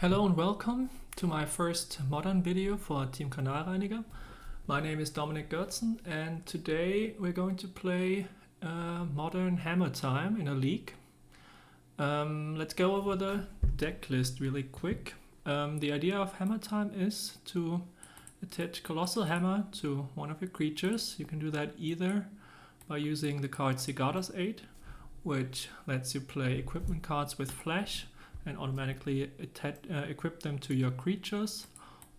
Hello and welcome to my first modern video for Team Kanalreiniger. My name is Dominik Görtzen and today we're going to play modern Hammer Time in a league. Let's go over the deck list really quick. The idea of Hammer Time is to attach Colossal Hammer to one of your creatures. You can do that either by using the card Sigada's Aid, which lets you play equipment cards with flash and automatically equip them to your creatures,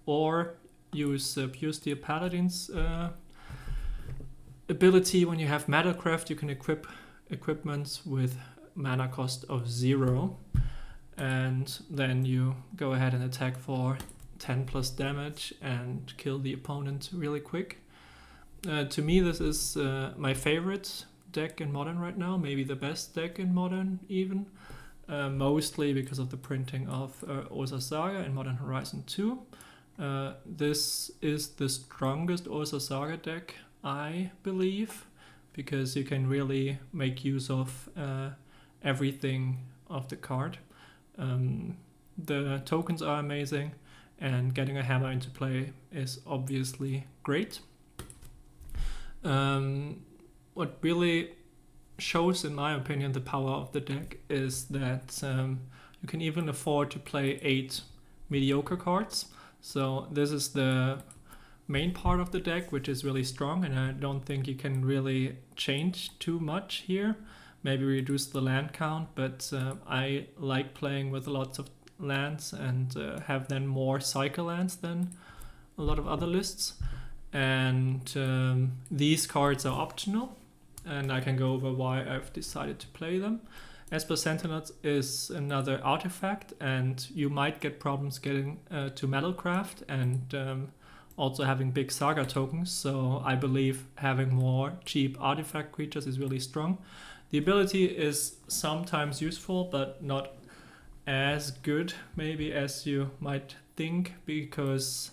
or use Pure Steel Paladin's ability. When you have Metalcraft, you can equip equipments with mana cost of 0, and then you go ahead and attack for 10 plus damage and kill the opponent really quick. To me, this is my favorite deck in Modern right now, maybe the best deck in Modern even. Mostly because of the printing of Urza's Saga in Modern Horizon 2. This is the strongest Urza's Saga deck, I believe, because you can really make use of everything of the card. The tokens are amazing, and getting a hammer into play is obviously great. What really shows, in my opinion, the power of the deck is that you can even afford to play 8 mediocre cards. So this is the main part of the deck, which is really strong, and I don't think you can really change too much here. Maybe reduce the land count, but I like playing with lots of lands and have then more cycle lands than a lot of other lists. And these cards are optional, and I can go over why I've decided to play them. Esper Sentinels is another artifact, and you might get problems getting to Metalcraft and also having big Saga tokens, so I believe having more cheap artifact creatures is really strong. The ability is sometimes useful, but not as good maybe as you might think, because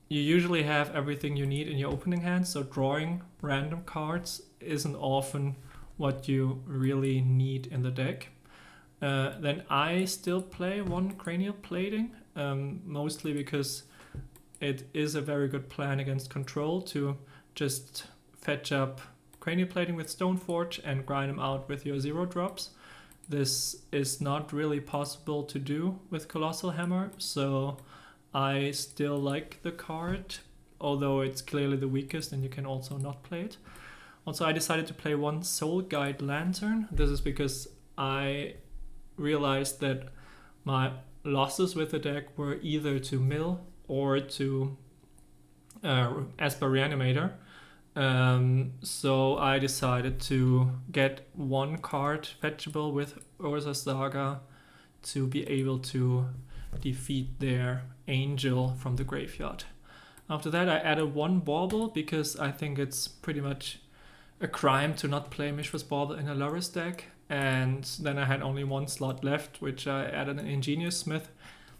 you usually have everything you need in your opening hand, so drawing random cards isn't often what you really need in the deck. Then I still play one Cranial Plating, mostly because it is a very good plan against control to just fetch up Cranial Plating with Stoneforge and grind them out with your 0-drops. This is not really possible to do with Colossal Hammer, so I still like the card, although it's clearly the weakest and you can also not play it. Also, I decided to play one Soul Guide Lantern. This is because I realized that my losses with the deck were either to Mill or to Esper Reanimator. So I decided to get one card fetchable with Urza's Saga to be able to defeat their angel from the graveyard. After that, I added one Bauble because I think it's pretty much a crime to not play Mishra's Bauble in a Loris deck. And then I had only one slot left, which I added an Ingenious Smith.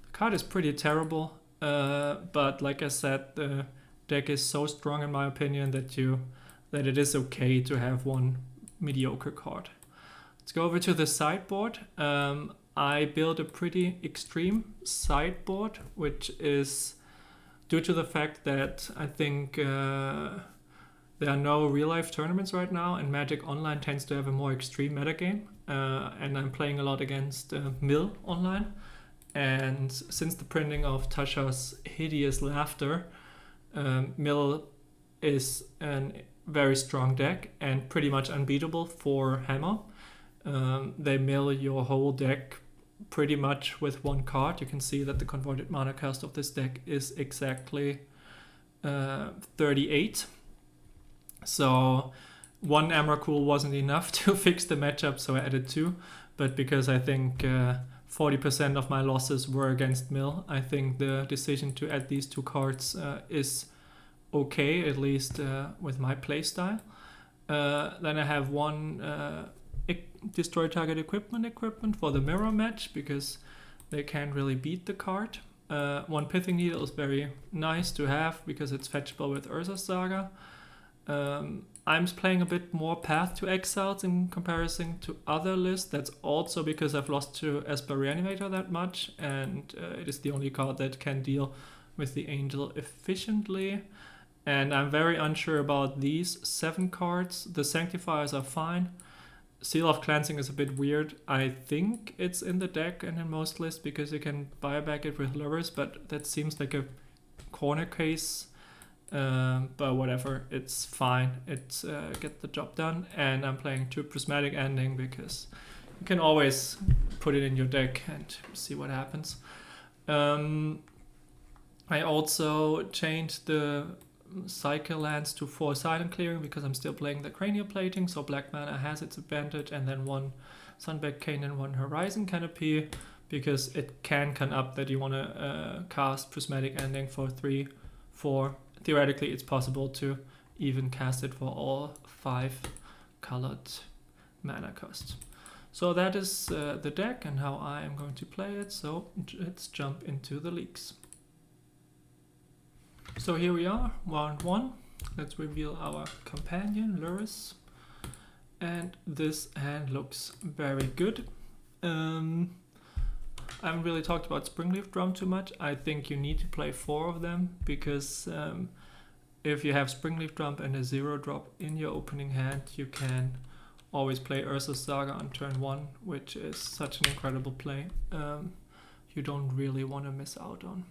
The card is pretty terrible, but like I said, the deck is so strong in my opinion that it is okay to have one mediocre card. Let's go over to the sideboard. I built a pretty extreme sideboard, which is due to the fact that I think there are no real-life tournaments right now, and Magic Online tends to have a more extreme metagame, and I'm playing a lot against Mill online. And since the printing of Tasha's Hideous Laughter, Mill is a very strong deck and pretty much unbeatable for Hammer. They mill your whole deck pretty much with one card. You can see that the converted mana cost of this deck is exactly 38. So one Emrakul wasn't enough to fix the matchup, so I added 2. But because I think 40% of my losses were against Mill, I think the decision to add these 2 cards is okay, at least with my playstyle. Then I have one Destroy Target equipment for the mirror match, because they can't really beat the card. One Pithing Needle is very nice to have because it's fetchable with Urza's Saga. I'm playing a bit more Path to Exiles in comparison to other lists. That's also because I've lost to Esper Reanimator that much, and it is the only card that can deal with the Angel efficiently. And I'm very unsure about these 7 cards. The Sanctifiers are fine. Seal of Cleansing is a bit weird. I think it's in the deck and in most lists because you can buy back it with lures, but that seems like a corner case. But whatever, it's fine. It's get the job done. And I'm playing 2 Prismatic Ending because you can always put it in your deck and see what happens. I also changed the cycle lands to 4 Silent Clearing because I'm still playing the Cranial Plating, so black mana has its advantage, and then 1 Sunback Cane and 1 Horizon Canopy because it can come up that you want to cast Prismatic Ending for 3/4. Theoretically, it's possible to even cast it for all 5 colored mana costs. So that is the deck and how I am going to play it. So let's jump into the leaks. So here we are, round 1. Let's reveal our companion, Luris. And this hand looks very good. I haven't really talked about Springleaf Drum too much. I think you need to play 4 of them because if you have Springleaf Drum and a 0-drop in your opening hand, you can always play Urza's Saga on turn 1, which is such an incredible play. You don't really want to miss out on.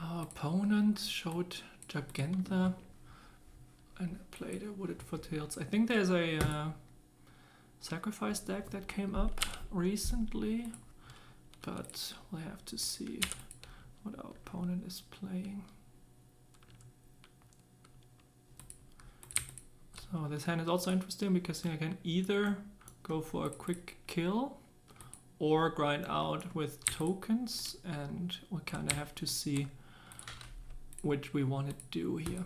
Our opponent showed Jagantha and played a Wooded Foothills. I think there's a sacrifice deck that came up recently, but we'll have to see what our opponent is playing. So this hand is also interesting because I can either go for a quick kill or grind out with tokens, and we kind of have to see which we want to do here.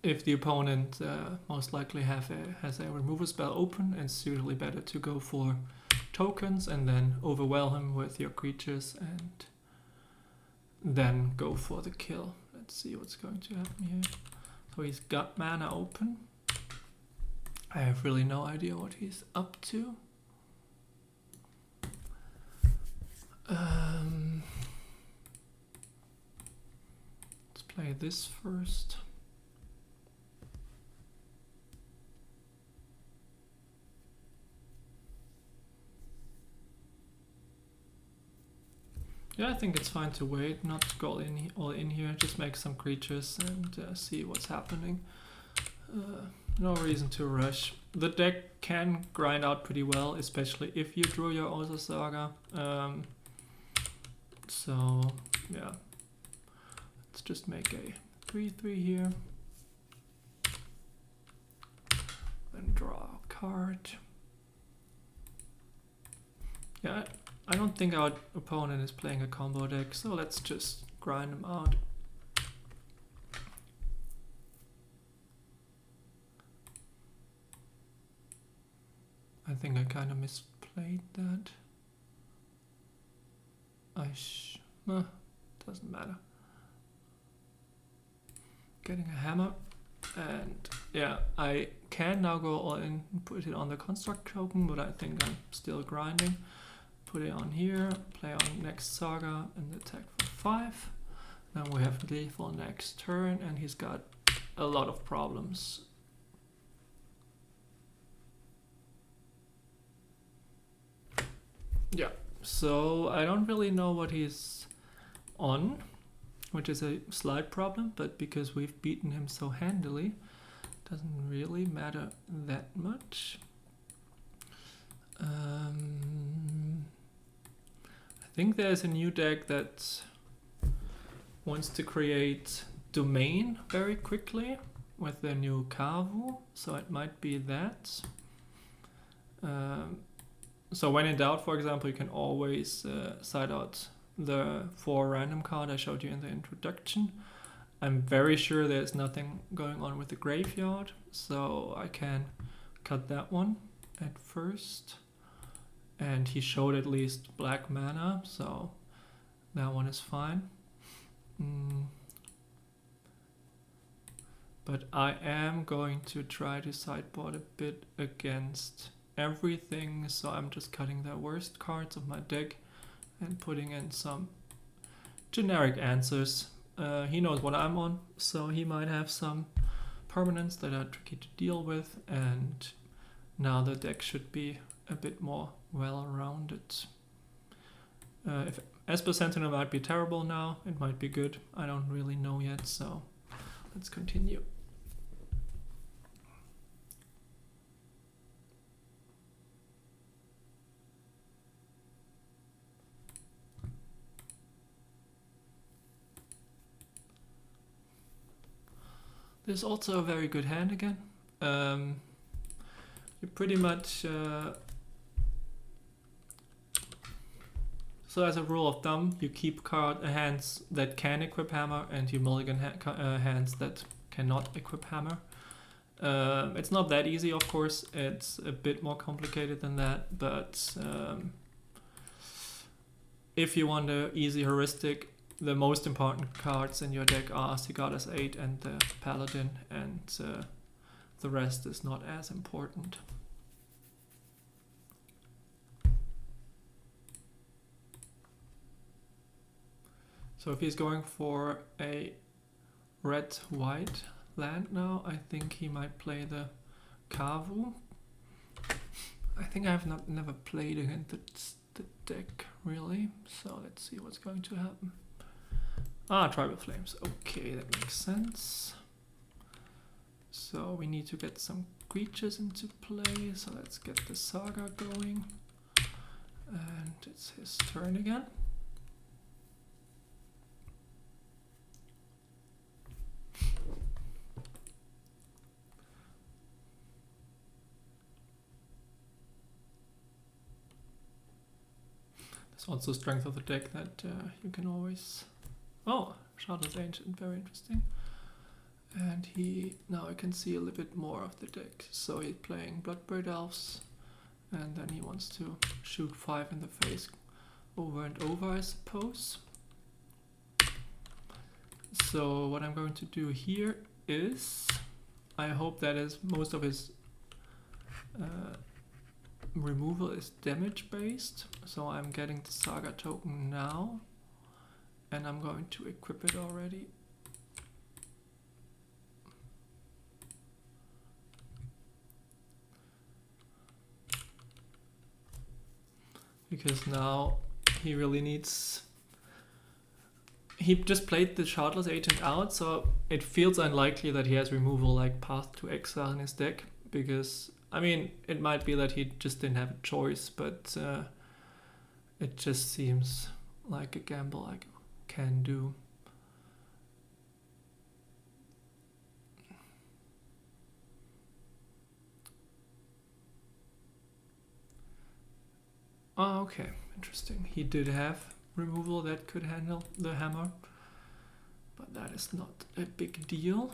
If the opponent most likely has a removal spell open, it's usually better to go for tokens and then overwhelm him with your creatures and then go for the kill. Let's see what's going to happen here. So he's got mana open. I have really no idea what he's up to. Let's play this first. Yeah, I think it's fine to wait, not to go all in here, just make some creatures and see what's happening. No reason to rush. The deck can grind out pretty well, especially if you drew your Urza's Saga. So yeah, let's just make a 3/3 here and draw a card. Yeah, I don't think our opponent is playing a combo deck, so let's just grind him out. I think I kind of misplayed that. Doesn't matter. Getting a hammer, and yeah, I can now go all in and put it on the construct token, but I think I'm still grinding. Put it on here, play on next Saga and attack for 5. Then we have lethal next turn, and he's got a lot of problems. Yeah, so I don't really know what he's on, which is a slight problem, but because we've beaten him so handily, doesn't really matter that much. I think there's a new deck that wants to create domain very quickly with their new Kavu, so it might be that. So when in doubt, for example, you can always side out the 4 random card I showed you in the introduction. I'm very sure there's nothing going on with the graveyard, so I can cut that one at first. And he showed at least black mana, so That one is fine. But I am going to try to sideboard a bit against everything, so I'm just cutting the worst cards of my deck and putting in some generic answers. He knows what I'm on, so he might have some permanents that are tricky to deal with, and now the deck should be a bit more well-rounded. If Esper Sentinel might be terrible now, it might be good. I don't really know yet, so let's continue. This is also a very good hand again. You pretty much... So as a rule of thumb, you keep hands that can equip hammer and you mulligan hands that cannot equip hammer. It's not that easy, of course. It's a bit more complicated than that, but if you want an easy heuristic, the most important cards in your deck are Sigarda's 8 and the Paladin, and the rest is not as important. So if he's going for a red-white land now, I think he might play the Kavu. I think I have never played against the deck, really. So let's see what's going to happen. Tribal Flames. Okay, that makes sense. So we need to get some creatures into play. So let's get the Saga going. And it's his turn again. There's also strength of the deck that you can always... Oh, Shardless Ancient, very interesting. And now I can see a little bit more of the deck. So he's playing Bloodbraid Elves, and then he wants to shoot 5 in the face over and over, I suppose. So what I'm going to do here is, I hope that is most of his removal is damage based. So I'm getting the Saga token now, and I'm going to equip it already. Because now he really needs... He just played the Shardless Agent out, so it feels unlikely that he has removal like Path to Exile in his deck. Because, I mean, it might be that he just didn't have a choice, but it just seems like a gamble I can do. Oh, okay, interesting. He did have removal that could handle the hammer, but that is not a big deal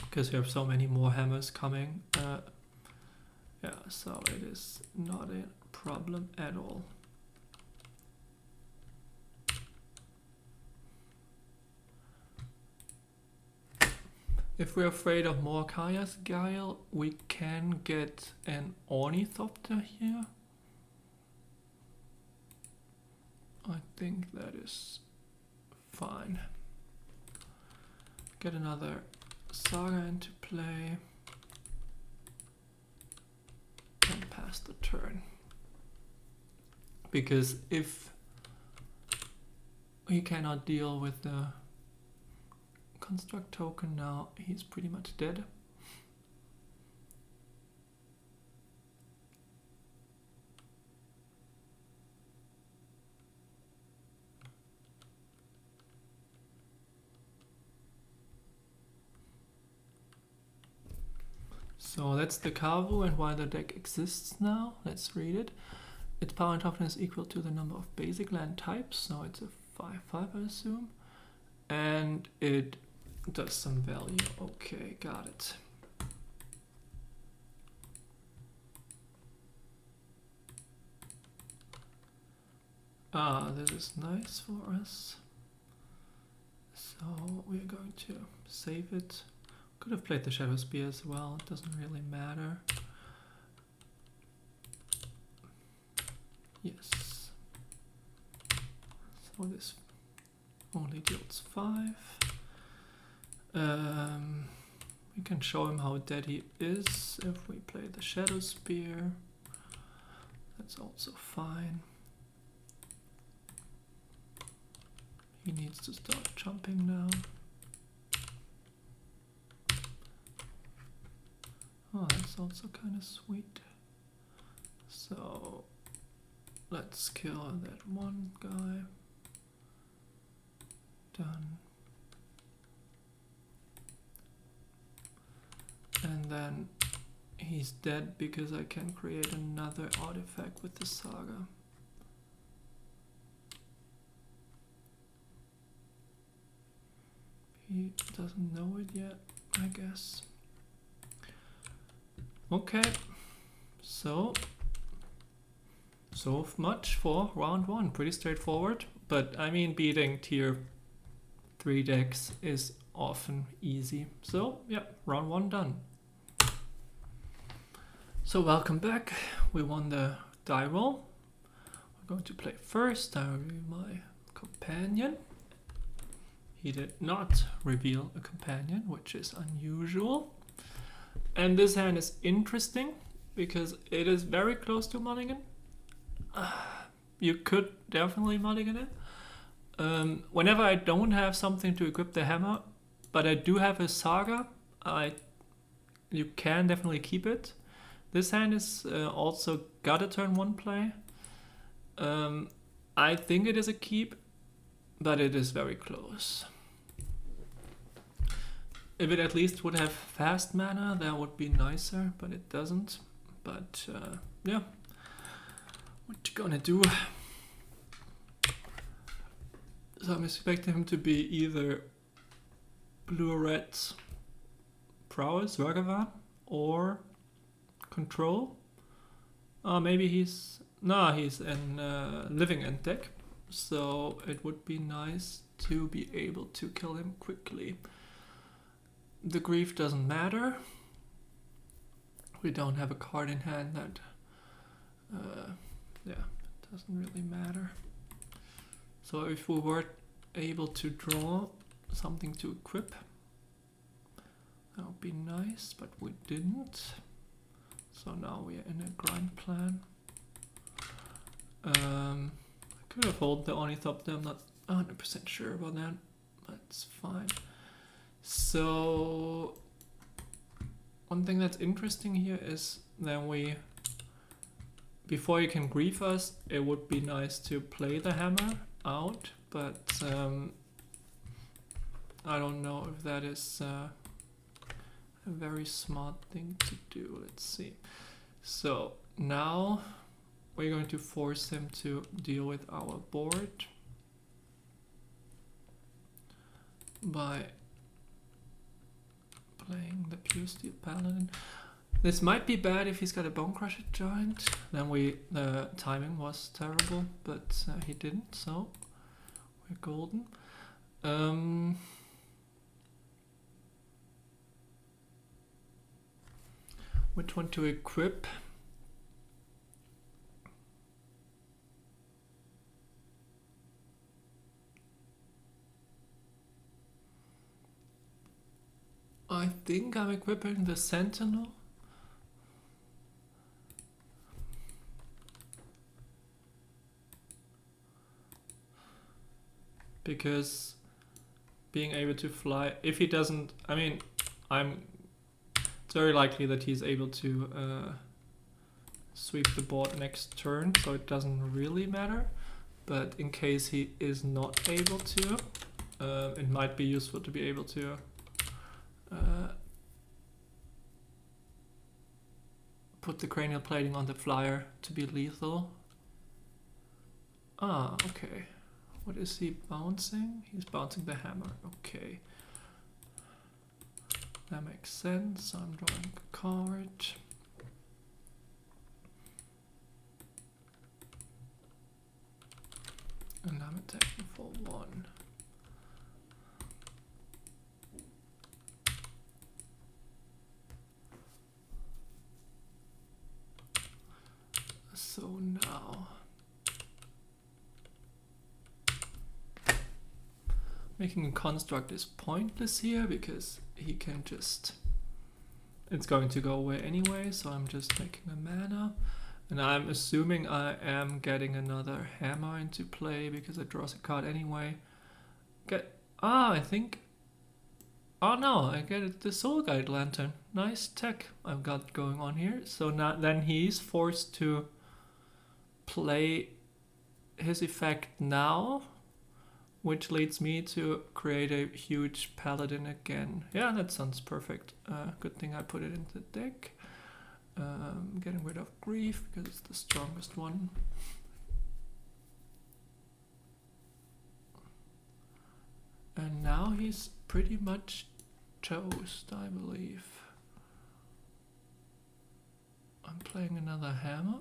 because we have so many more hammers coming. Yeah, so it is not a problem at all. If we're afraid of more Kaya's Guile, we can get an Ornithopter here. I think that is fine. Get another Saga into play and pass the turn. Because if he cannot deal with the construct token now, he's pretty much dead. So that's the Kavu and why the deck exists now. Let's read it. Its power and toughness is equal to the number of basic land types, so it's a 5/5 I assume. And it does some value. Okay, got it. This is nice for us. So we're going to save it. Could have played the Shadow Spear as well, it doesn't really matter. Yes. So this only deals 5. We can show him how dead he is if we play the Shadow Spear. That's also fine. He needs to start jumping now. Oh, that's also kind of sweet. So let's kill that one guy. Done. And then he's dead because I can create another artifact with the Saga. He doesn't know it yet, I guess. Okay, so much for round 1. Pretty straightforward, but I mean beating tier 3 decks is often easy. So yeah, round 1 done. So welcome back. We won the die roll. We're going to play first. I reveal my companion. He did not reveal a companion, which is unusual. And this hand is interesting because it is very close to mulligan. You could definitely mulligan it. Whenever I don't have something to equip the hammer, but I do have a Saga, you can definitely keep it. This hand is also got a turn 1 play. I think it is a keep, but it is very close. If it at least would have fast mana, that would be nicer, but it doesn't. But yeah, what you gonna do? So I'm expecting him to be either blue or red prowess, Ragavan, or control. Maybe he's in living end deck, so it would be nice to be able to kill him quickly. The grief doesn't matter. We don't have a card in hand that yeah, it doesn't really matter. So if we were able to draw something to equip, that would be nice, but we didn't. So now we are in a grind plan. I could have hold the Ornithopter, I'm not 100% sure about that. That's fine. So one thing that's interesting here is that before you can grief us, it would be nice to play the hammer out, but I don't know if that is a very smart thing to do. Let's see. So now we're going to force him to deal with our board by playing the Pure Steel Paladin. This might be bad if he's got a Bonecrusher Giant. Then the timing was terrible, but he didn't, so we're golden. Which one to equip? I think I'm equipping the Sentinel. Because being able to fly, if he doesn't, I mean, it's very likely that he's able to sweep the board next turn, so it doesn't really matter. But in case he is not able to, it might be useful to be able to put the cranial plating on the flyer to be lethal. Ah, okay. What is he bouncing? He's bouncing the hammer. Okay. That makes sense. I'm drawing a card. And I'm attacking for 1. So now making a construct is pointless here because he can just, it's going to go away anyway, so I'm just making a mana. And I'm assuming I am getting another hammer into play because it draws a card anyway. I think, oh no, I get the Soul Guide Lantern. Nice tech I've got going on here. So now then he's forced to play his effect now, which leads me to create a huge paladin again. Yeah, that sounds perfect. Good thing I put it into the deck. Getting rid of grief because it's the strongest one. And now he's pretty much toast, I believe. I'm playing another hammer.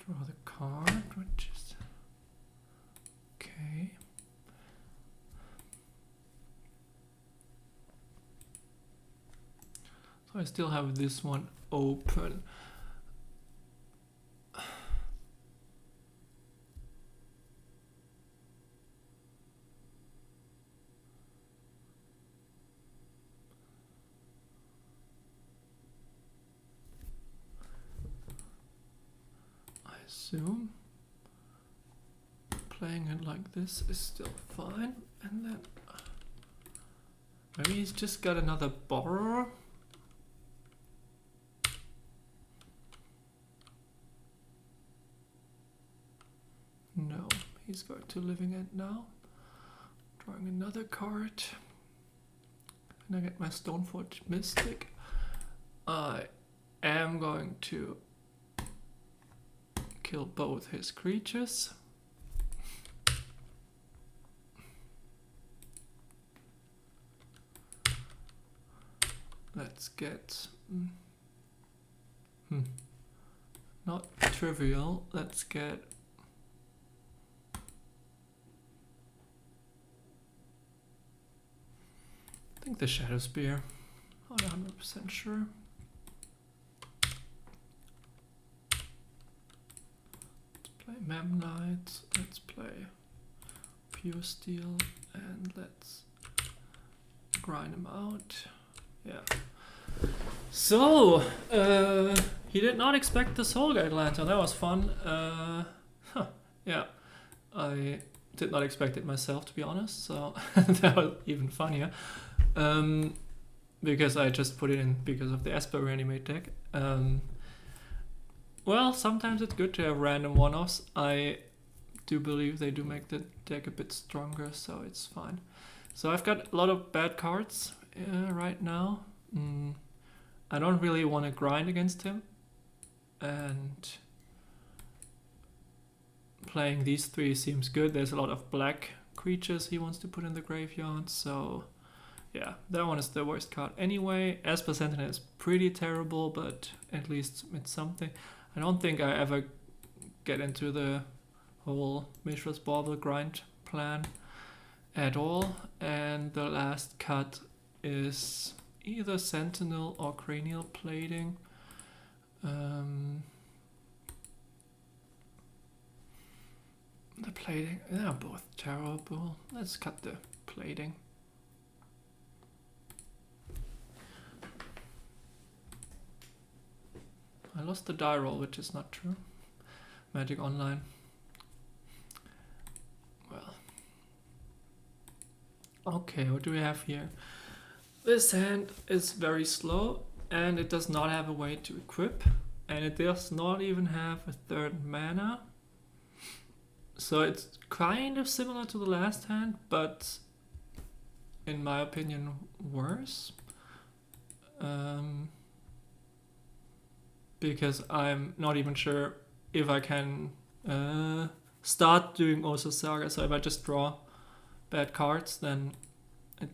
Draw the card, which is okay. So I still have this one open. Assume playing it like this is still fine, and then maybe he's just got another borrower. No, he's going to living end now. Drawing another card, and I get my Stoneforge Mystic. I am going to kill both his creatures. Let's get not trivial. Let's get I think the Shadow Spear. Not 100% sure. Play Memnite, let's play Pure Steel, and let's grind him out. Yeah. So, he did not expect the Soul Guide Lantern, that was fun. Yeah, I did not expect it myself, to be honest, so that was even funnier. Because I just put it in because of the Esper Reanimate deck. Well, sometimes it's good to have random one-offs. I do believe they do make the deck a bit stronger, so it's fine. So I've got a lot of bad cards right now. I don't really want to grind against him. And playing these 3 seems good. There's a lot of black creatures he wants to put in the graveyard, so yeah, that one is the worst card anyway. Esper Sentinel is pretty terrible, but at least it's something. I don't think I ever get into the whole Mishra's Bauble grind plan at all. And the last cut is either Sentinel or Cranial Plating. The plating, they're both terrible. Let's cut the plating. I lost the die roll, which is not true. Magic Online. Well. Okay, what do we have here? This hand is very slow, and it does not have a way to equip, and it does not even have a 3rd mana. So it's kind of similar to the last hand, but in my opinion worse. Because I'm not even sure if I can start doing Ursa Saga. So if I just draw bad cards, then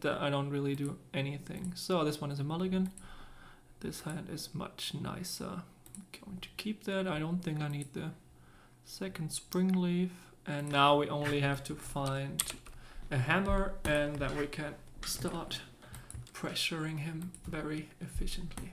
I don't really do anything. So this one is a mulligan. This hand is much nicer. I'm going to keep that. I don't think I need the second spring leaf. And now we only have to find a hammer, and then we can start pressuring him very efficiently.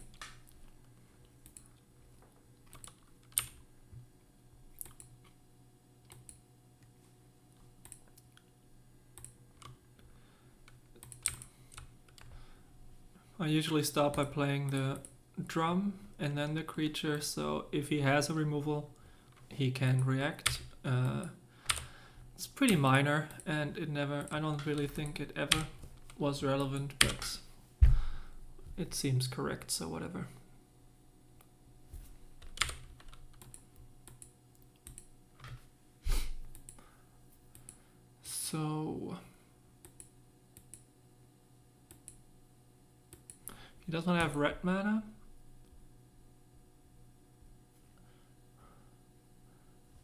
I usually start by playing the drum and then the creature, so if he has a removal, he can react. It's pretty minor, and I don't really think it ever was relevant, but it seems correct, so whatever. So he doesn't have red mana.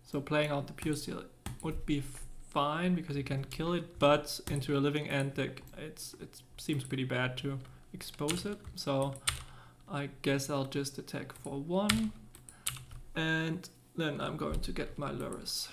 So playing out the pure steel would be fine because he can kill it, but into a living end deck it seems pretty bad to expose it. So I guess I'll just attack for 1, and then I'm going to get my Lurrus.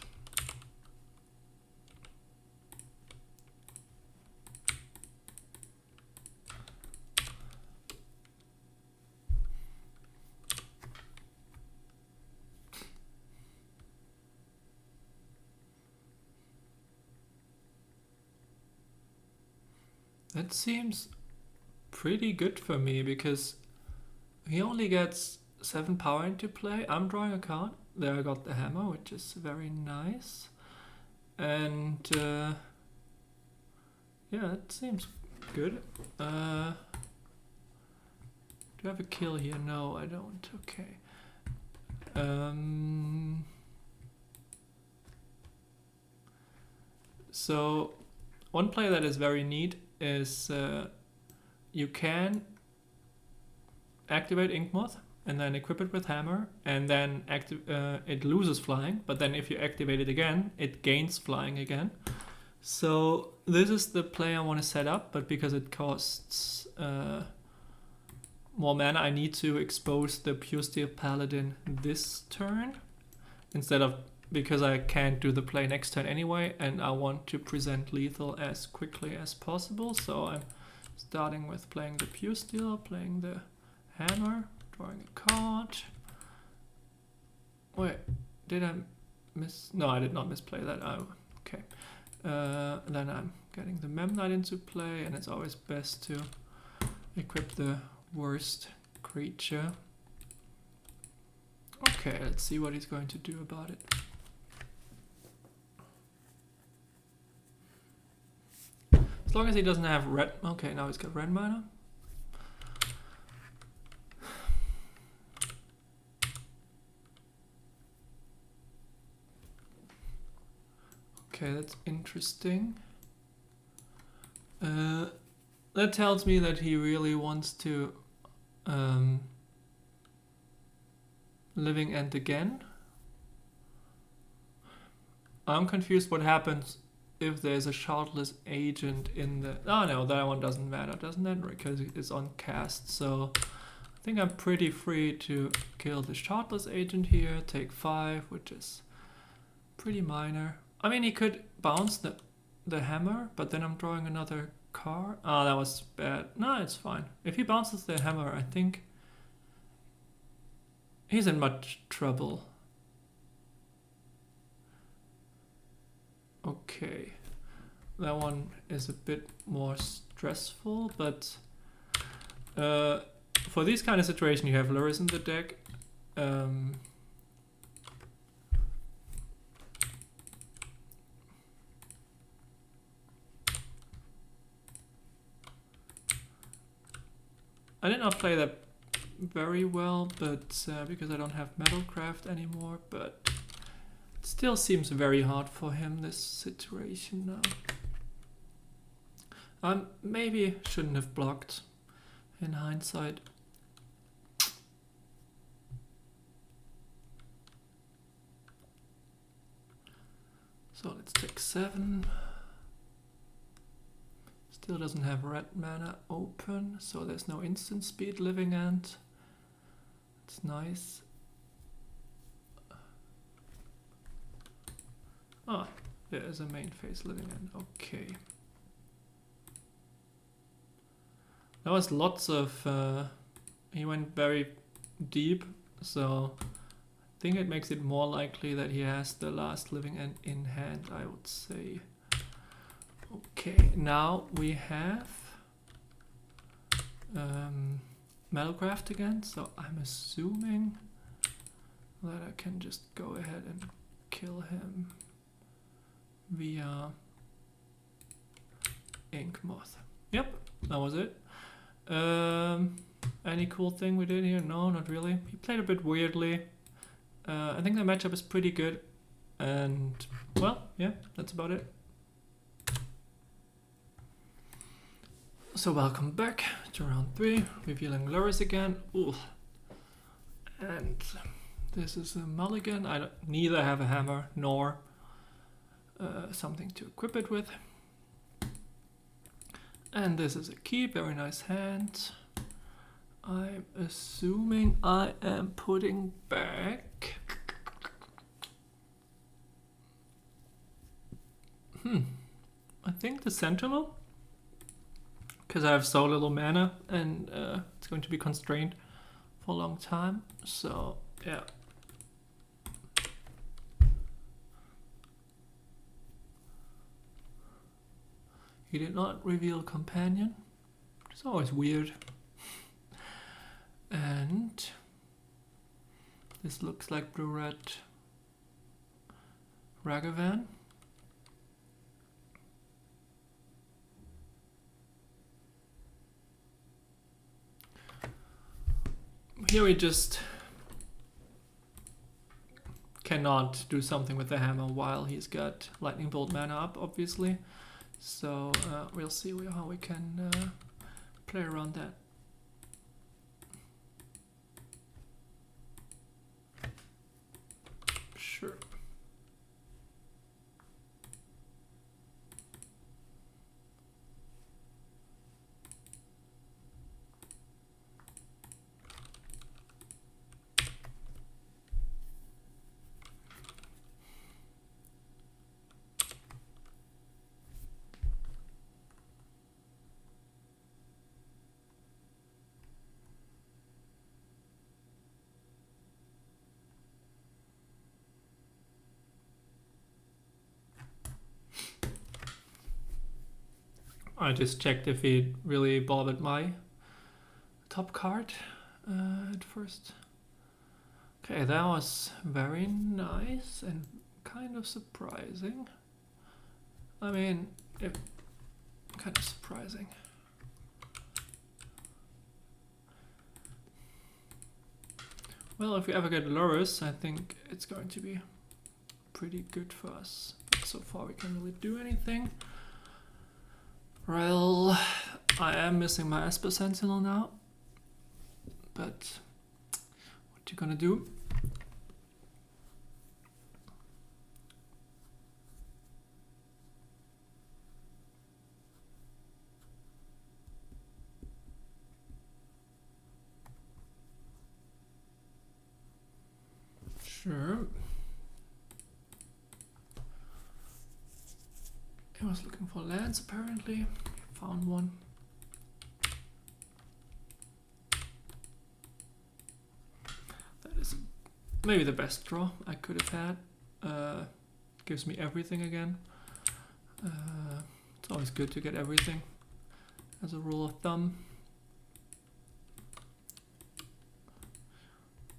That seems pretty good for me because he only gets 7 power into play. I'm drawing a card. There I got the hammer, which is very nice. And yeah, that seems good. Do I have a kill here? No, I don't. Okay. So one play that is very neat is you can activate Inkmoth and then equip it with hammer, and then it loses flying, but then if you activate it again, it gains flying again. So this is the play I want to set up, but because it costs more mana, I need to expose the Pure Steel Paladin this turn instead of, because I can't do the play next turn anyway, and I want to present lethal as quickly as possible. So I'm starting with playing the Pure Steel, playing the hammer, drawing a card. Wait, did I miss? No, I did not misplay that. Oh, okay. Then I'm getting the Memnite into play, and it's always best to equip the worst creature. Okay, let's see what he's going to do about it. As long as he doesn't have red... Okay, now he's got red mana. Okay, that's interesting. That tells me that he really wants to living end again. I'm confused what happens if there's a shardless agent in the... Oh no, that one doesn't matter, doesn't it? Because it's on cast, so I think I'm pretty free to kill the shardless agent here, take 5, which is pretty minor. I mean, he could bounce the hammer, but then I'm drawing another card. Oh, that was bad. No, it's fine. If he bounces the hammer, I think he's in much trouble. Okay, that one is a bit more stressful, but for these kind of situations you have Lurrus in the deck. I did not play that very well, but because I don't have Metalcraft anymore, but it still seems very hard for him, this situation now. Maybe shouldn't have blocked in hindsight. So let's take 7. Still doesn't have red mana open, so there's no instant speed living end. It's nice. Ah, there is a main phase living end. Okay. That was lots of... he went very deep, so I think it makes it more likely that he has the last living end in hand, I would say. Okay, now we have Metalcraft again, so I'm assuming that I can just go ahead and kill him via Ink Moth. Yep, that was it. Any cool thing we did here? No, not really. He played a bit weirdly. I think the matchup is pretty good. And, well, yeah, that's about it. So welcome back to round 3, revealing lures again. Ooh. And this is a mulligan. I neither have a hammer nor something to equip it with. And this is a keep, very nice hand. I'm assuming I am putting back... I think the Sentinel. Because I have so little mana and it's going to be constrained for a long time. So, yeah. He did not reveal companion. It's always weird. And this looks like blue-red Ragavan. Here we just cannot do something with the hammer while he's got lightning bolt mana up, obviously. So we'll see how we can play around that. Sure. I just checked if he really bothered my top card at first. Okay, that was very nice and kind of surprising. I mean, kind of surprising. Well, if we ever get Lurus, I think it's going to be pretty good for us. But so far we can't really do anything. Well, I am missing my Esper Sentinel now, but what you gonna do? Sure. I was looking for lands apparently. Found one. That is maybe the best draw I could have had. Gives me everything again. It's always good to get everything as a rule of thumb.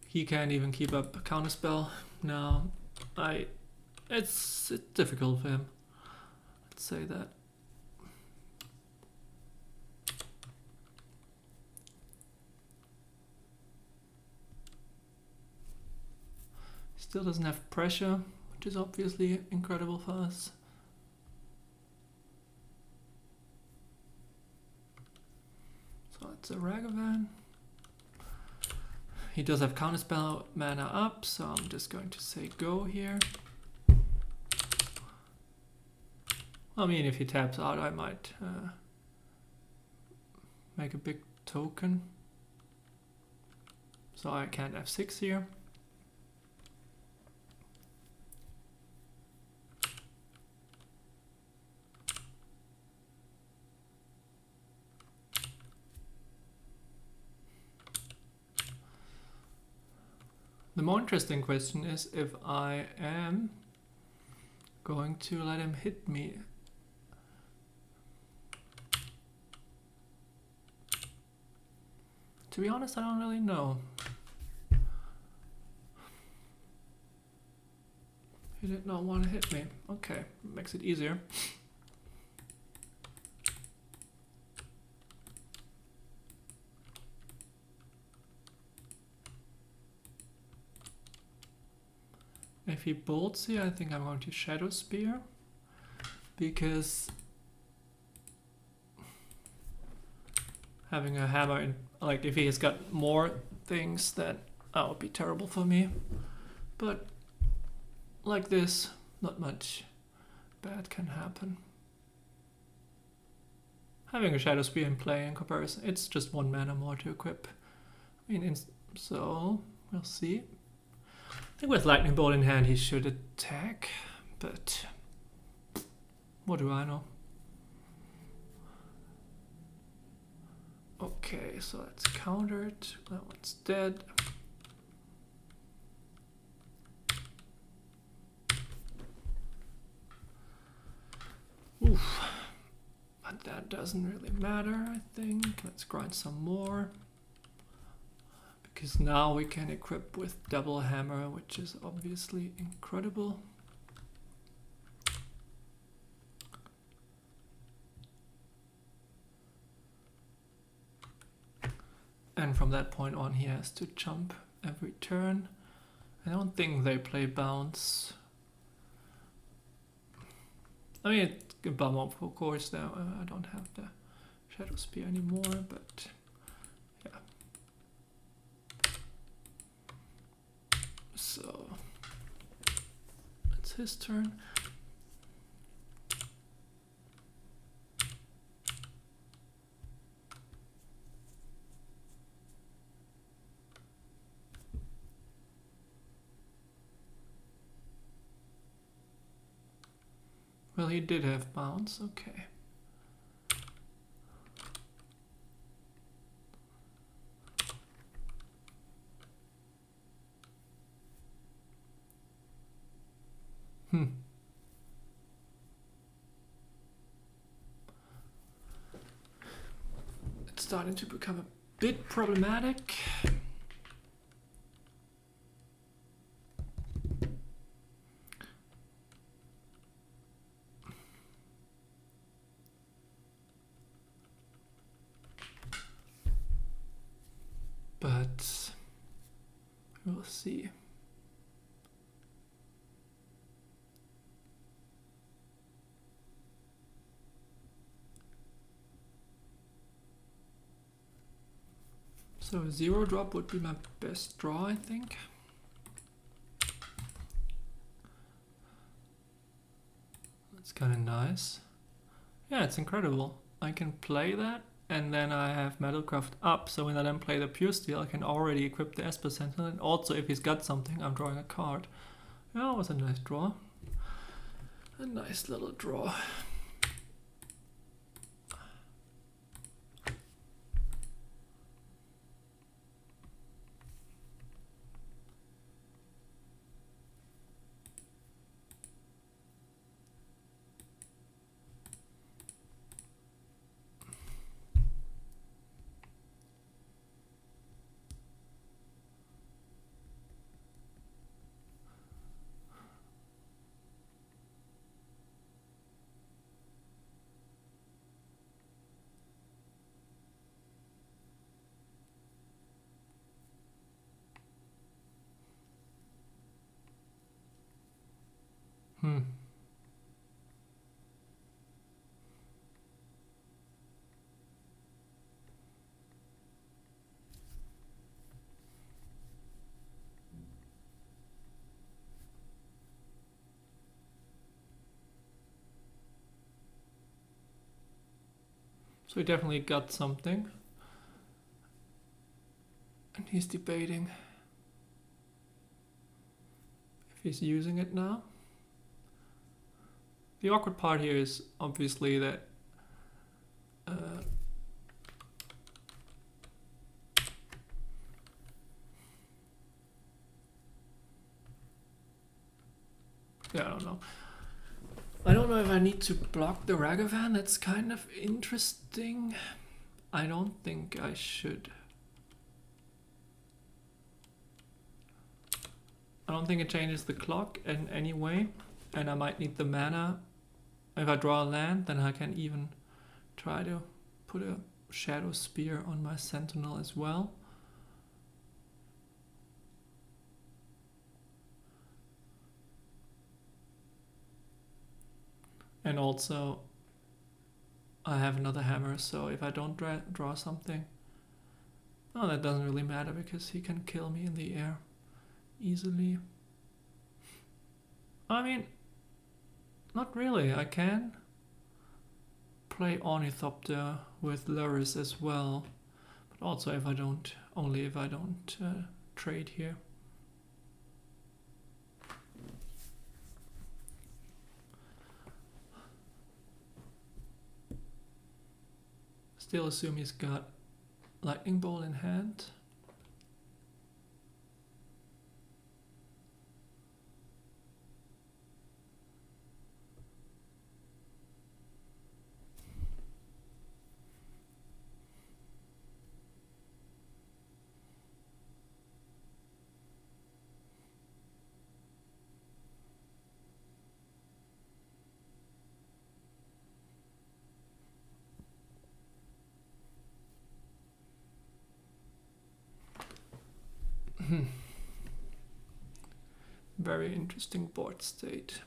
He can't even keep up a counterspell now. It's difficult for him. Let's say that. Still doesn't have pressure, which is obviously incredible for us. So it's a Ragavan. He does have counterspell mana up, so I'm just going to say go here. I mean, if he taps out, I might make a big token. So I can't f6 here. The more interesting question is if I am going to let him hit me. To be honest, I don't really know. He did not want to hit me. Okay, makes it easier. If he bolts here, I think I'm going to Shadow Spear, because having a hammer in, like, if he has got more things, then that would be terrible for me. But like this, not much bad can happen. Having a Shadow Spear in play in comparison, it's just 1 mana more to equip. I mean, so we'll see. I think with Lightning Bolt in hand he should attack, but what do I know? Okay, so that's countered. That one's dead. Oof. But that doesn't really matter, I think. Let's grind some more. Because now we can equip with double hammer, which is obviously incredible. And from that point on he has to jump every turn. I don't think they play bounce. I mean, it's a bum up, of course, now I don't have the Shadow Spear anymore, but yeah. So it's his turn. Well, he did have bounce, okay. It's starting to become a bit problematic. But we'll see. So a 0 drop would be my best draw, I think. That's kind of nice. Yeah, it's incredible. I can play that, and then I have Metalcraft up, so when I then play the Pure Steel, I can already equip the Esper Sentinel, and also if he's got something, I'm drawing a card. Yeah, that was a nice draw. A nice little draw. So he definitely got something. He's debating if he's using it now. The awkward part here is obviously that yeah, I don't know. I don't know if I need to block the Ragavan. That's kind of interesting. I don't think I should. I don't think it changes the clock in any way, and I might need the mana. If I draw a land, then I can even try to put a Shadow Spear on my Sentinel as well. And also, I have another hammer, so if I don't draw something, oh, that doesn't really matter because he can kill me in the air easily. I mean, not really. I can play Ornithopter with Luris as well, but also if I don't, only if I don't trade here. Still assume he's got Lightning Bolt in hand. Very interesting board state.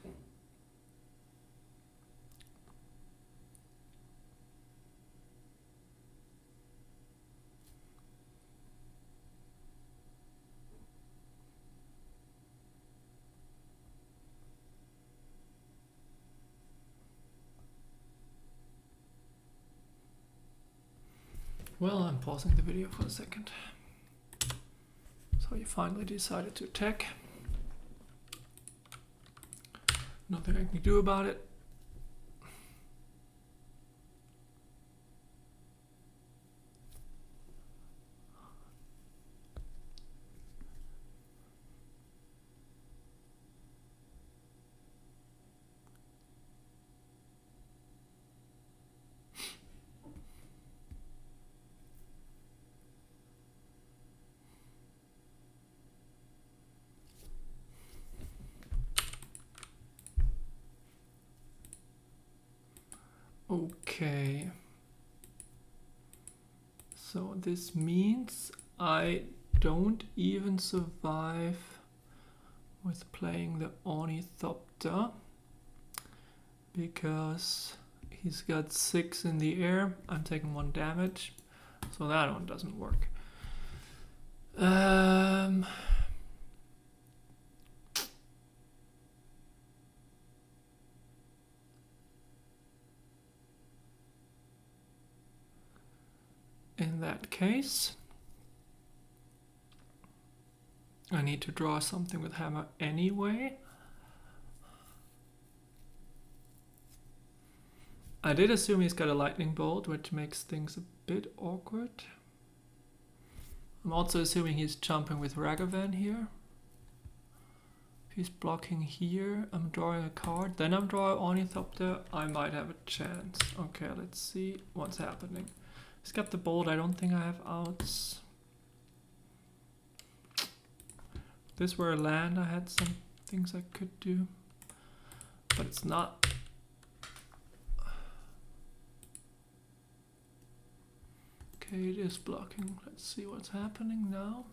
Well, I'm pausing the video for a second. So you finally decided to attack. Nothing I can do about it. Okay, so this means I don't even survive with playing the Ornithopter because he's got 6 in the air. I'm taking 1 damage, so that one doesn't work. In that case, I need to draw something with hammer anyway. I did assume he's got a lightning bolt, which makes things a bit awkward. I'm also assuming he's jumping with Ragavan here. If he's blocking here, I'm drawing a card, then I'm drawing Ornithopter, I might have a chance. Okay, let's see what's happening. He's got the bolt, I don't think I have outs. If this were a land, I had some things I could do, but it's not. Okay, it is blocking. Let's see what's happening now.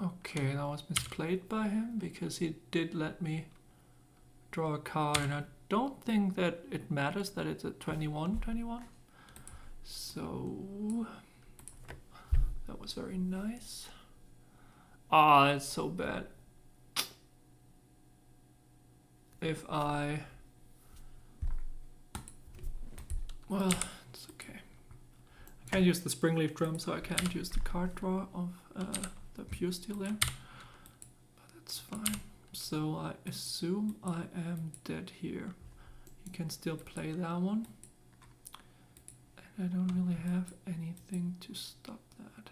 Okay, that was misplayed by him because he did let me draw a card, and I don't think that it matters that it's a 21. So that was very nice. Ah, it's so bad. If I... Well, it's okay. I can't use the Springleaf Drum, so I can't use the card draw of the Pure Steel there. But that's fine. So I assume I am dead here. You can still play that one. And I don't really have anything to stop that.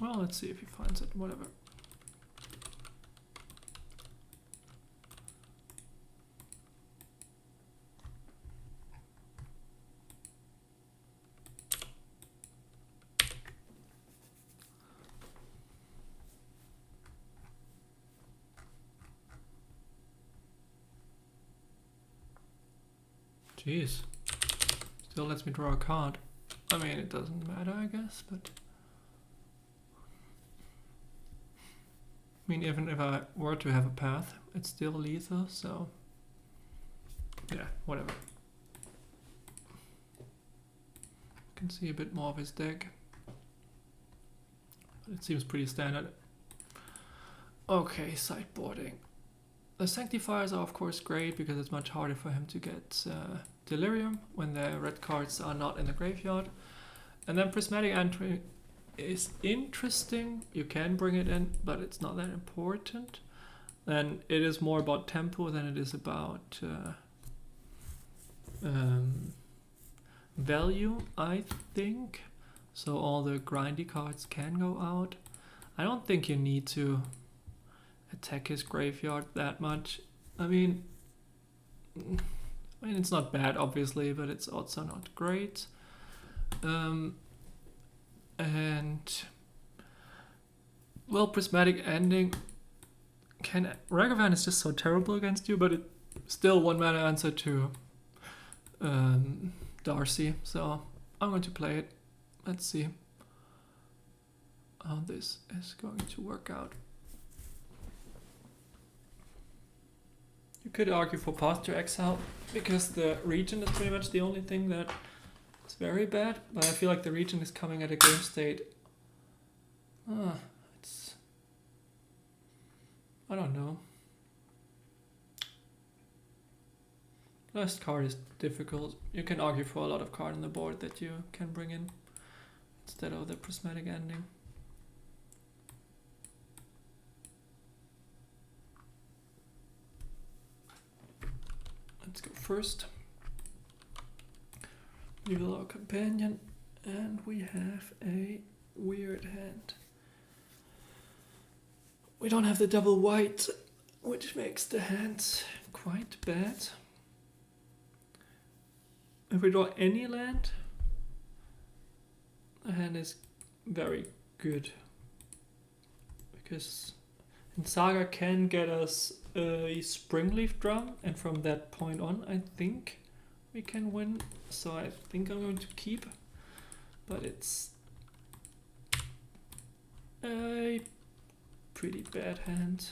Well, let's see if he finds it, whatever. Jeez. Still lets me draw a card. I mean, it doesn't matter, I guess, but... I mean, even if I were to have a path, it's still lethal, so... Yeah, whatever. You can see a bit more of his deck. It seems pretty standard. Okay, sideboarding. The Sanctifiers are of course great because it's much harder for him to get Delirium when the red cards are not in the graveyard. And then Prismatic Entry is interesting. You can bring it in, but it's not that important. Then it is more about tempo than it is about value, I think. So all the grindy cards can go out. I don't think you need to attack his graveyard that much. I mean, it's not bad, obviously, but it's also not great. And well, Prismatic Ending Ragavan is just so terrible against you, but it's still 1-mana answer to Darcy, so I'm going to play it. Let's see how this is going to work out. You could argue for Path to Exile, because the Regent is pretty much the only thing that is very bad, but I feel like the Regent is coming at a game state. I don't know. Last card is difficult. You can argue for a lot of cards on the board that you can bring in instead of the Prismatic Ending. Let's go first. We will our companion, and we have a weird hand. We don't have the double white, which makes the hand quite bad. If we draw any land, the hand is very good. Because Saga can get us a Springleaf Drum, and from that point on, I think we can win. So I think I'm going to keep, but it's a pretty bad hand.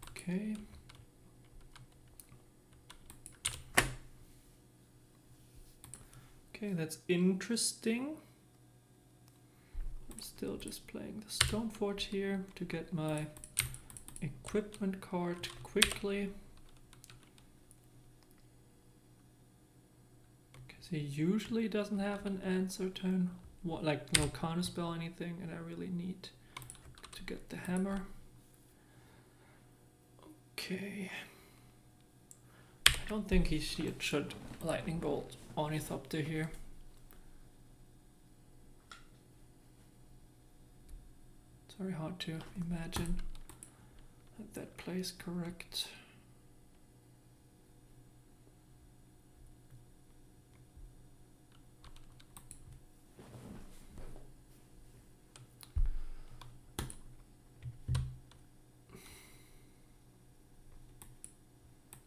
Okay. Okay, that's interesting. I'm still just playing the Stoneforge here to get my equipment card quickly. Because he usually doesn't have an answer turn, like no counterspell or anything, and I really need to get the hammer. Okay. I don't think he should Lightning Bolt Ornithopter here. It's very hard to imagine that plays correct.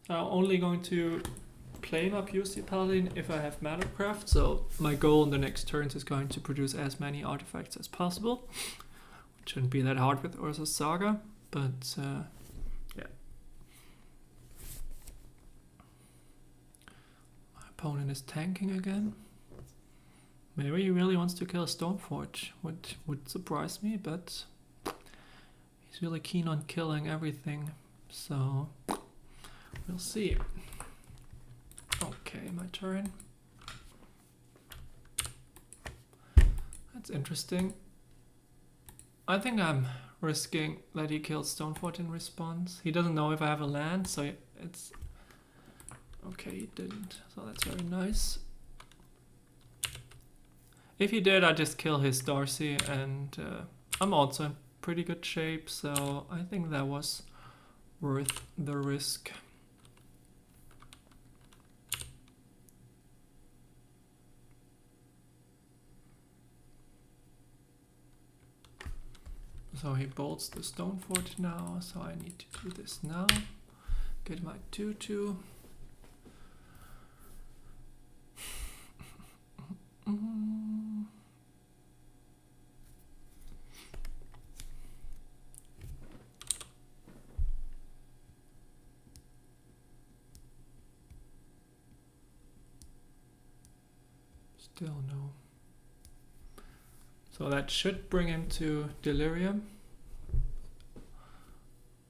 I'm only going to play my POC Paladin if I have Mattercraft, so my goal in the next turns is going to produce as many artifacts as possible. It shouldn't be that hard with Urza's Saga, but yeah. My opponent is tanking again. Maybe he really wants to kill a Stoneforge, which would surprise me, but he's really keen on killing everything, so we'll see. Okay, my turn. That's interesting. I think I'm risking that he kills Stoneforge in response. He doesn't know if I have a land, so it's... Okay, he didn't, so that's very nice. If he did, I'd just kill his Darcy, and I'm also in pretty good shape, so I think that was worth the risk. So he bolts the Stoneforge now, so I need to do this now. Get my 2/2. Still no. So that should bring him to Delirium.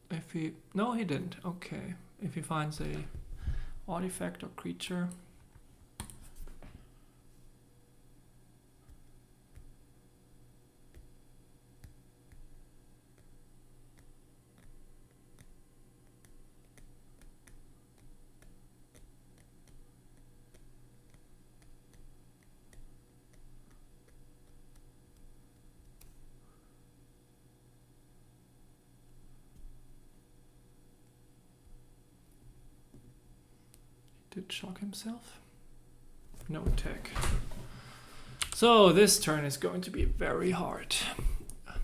If he... No, he didn't. Okay. If he finds a artifact or creature. Did shock himself? No attack. So this turn is going to be very hard. I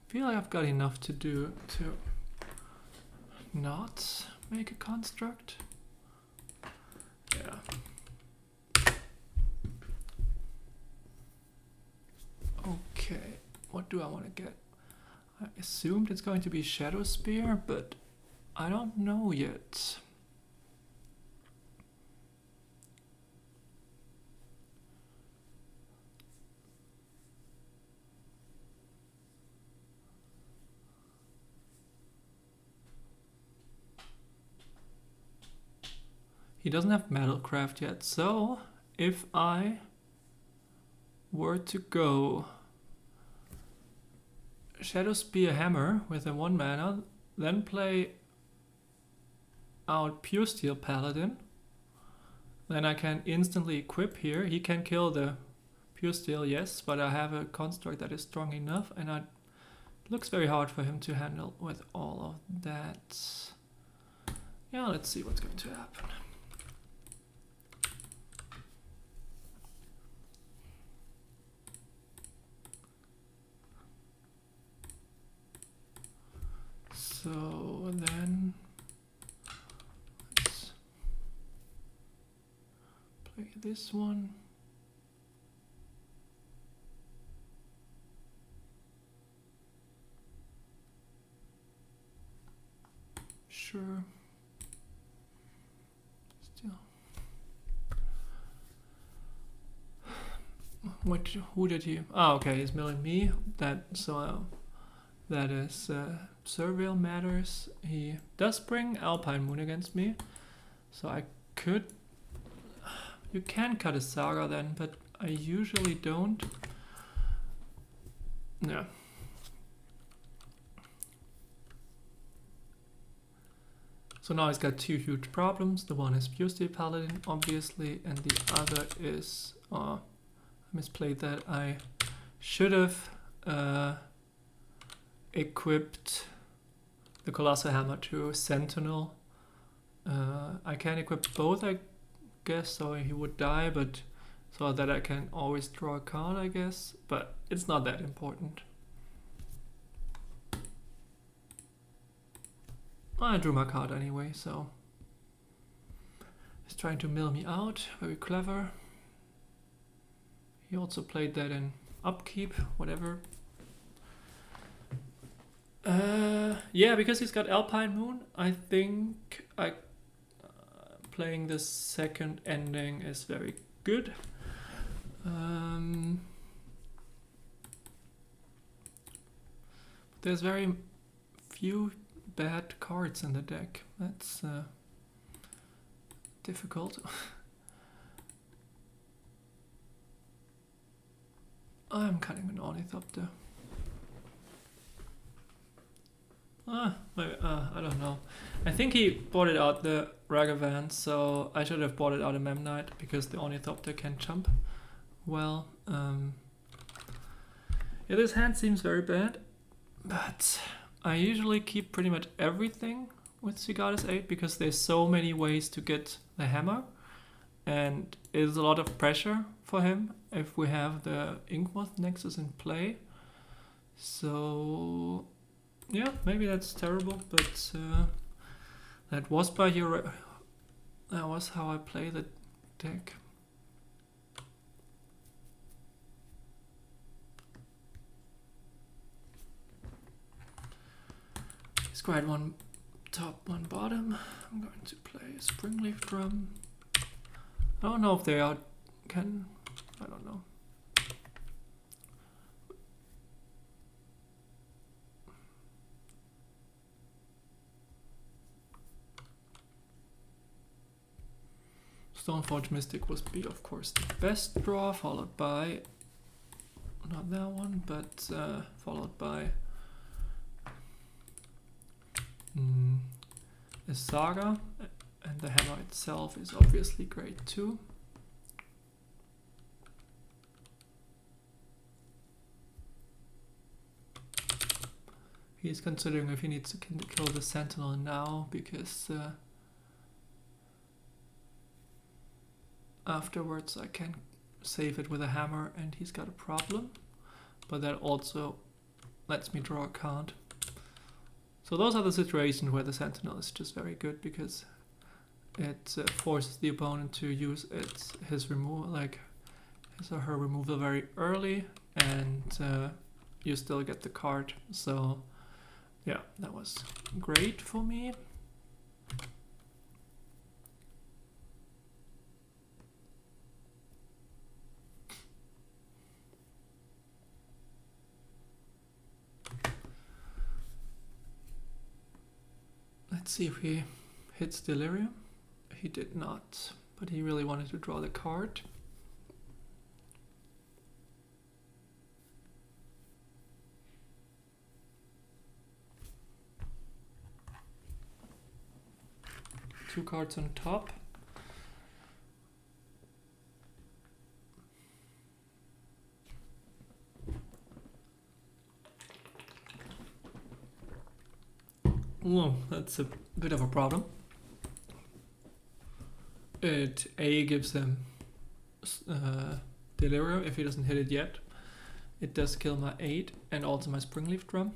feel like I've got enough to do to not make a construct. Yeah. Okay, what do I want to get? I assumed it's going to be Shadow Spear, but I don't know yet. He doesn't have Metalcraft yet, so if I were to go Shadow Spear Hammer with a 1 mana, then play out Pure Steel Paladin, then I can instantly equip here. He can kill the Pure Steel, yes, but I have a construct that is strong enough, and it looks very hard for him to handle with all of that. Yeah, let's see what's going to happen. So then let's play this one. Sure. Still. Who did he? Oh, okay, he's milling me. That is Surveil Matters. He does bring Alpine Moon against me, so I could... You can cut a Saga then, but I usually don't. Yeah. So now he's got 2 huge problems. The one is Pure Steel Paladin, obviously, and the other is... I misplayed that. I should have equipped the Colossal Hammer to Sentinel. I can equip both, I guess, so he would die, but so that I can always draw a card, I guess, but it's not that important. I drew my card anyway, so he's trying to mill me out. Very clever. He also played that in upkeep, whatever. Yeah, because he's got Alpine Moon, I think playing the second ending is very good. There's very few bad cards in the deck. That's difficult. I'm cutting an Ornithopter. Maybe, I don't know. I think he bought it out the Ragavan, so I should have bought it out a Memnite because the Ornithopter can jump well. Yeah, this hand seems very bad, but I usually keep pretty much everything with Sigarda's 8 because there's so many ways to get the hammer, and it's a lot of pressure for him if we have the Inkmoth Nexus in play. So yeah, maybe that's terrible, but that was that was how I play the deck. Squad one top, one bottom. I'm going to play a Springleaf Drum. I don't know if they I don't know. Stoneforge Mystic was of course the best draw, followed by, not that one, but followed by a Saga, and the hammer itself is obviously great too. He's considering if he needs to kill the Sentinel now, because afterwards I can save it with a hammer and he's got a problem, but that also lets me draw a card. So those are the situations where the Sentinel is just very good because it forces the opponent to use his removal, like his or her removal, very early, and you still get the card. So yeah, that was great for me. Let's see if he hits Delirium. He did not, but he really wanted to draw the card. Two cards on top. Oh, that's a bit of a problem. It gives him Delirium if he doesn't hit it yet. It does kill my 8 and also my Springleaf Drum.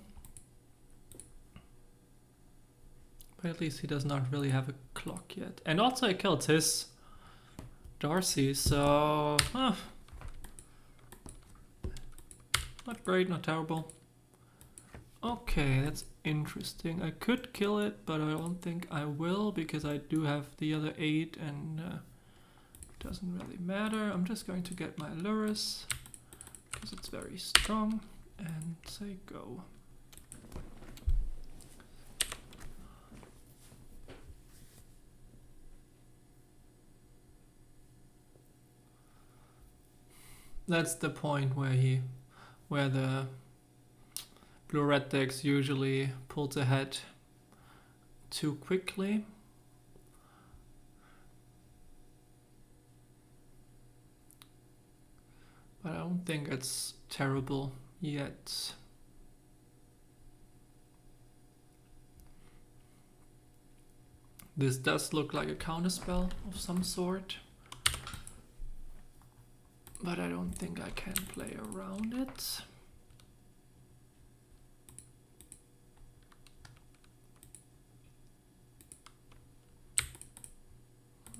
But at least he does not really have a clock yet. And also I killed his Darcy, so not great, not terrible. Okay, that's interesting. I could kill it, but I don't think I will because I do have the other 8 and it doesn't really matter. I'm just going to get my Lurrus because it's very strong and say go. That's the point where the blue-red decks usually pulls ahead too quickly. But I don't think it's terrible yet. This does look like a counterspell of some sort, but I don't think I can play around it.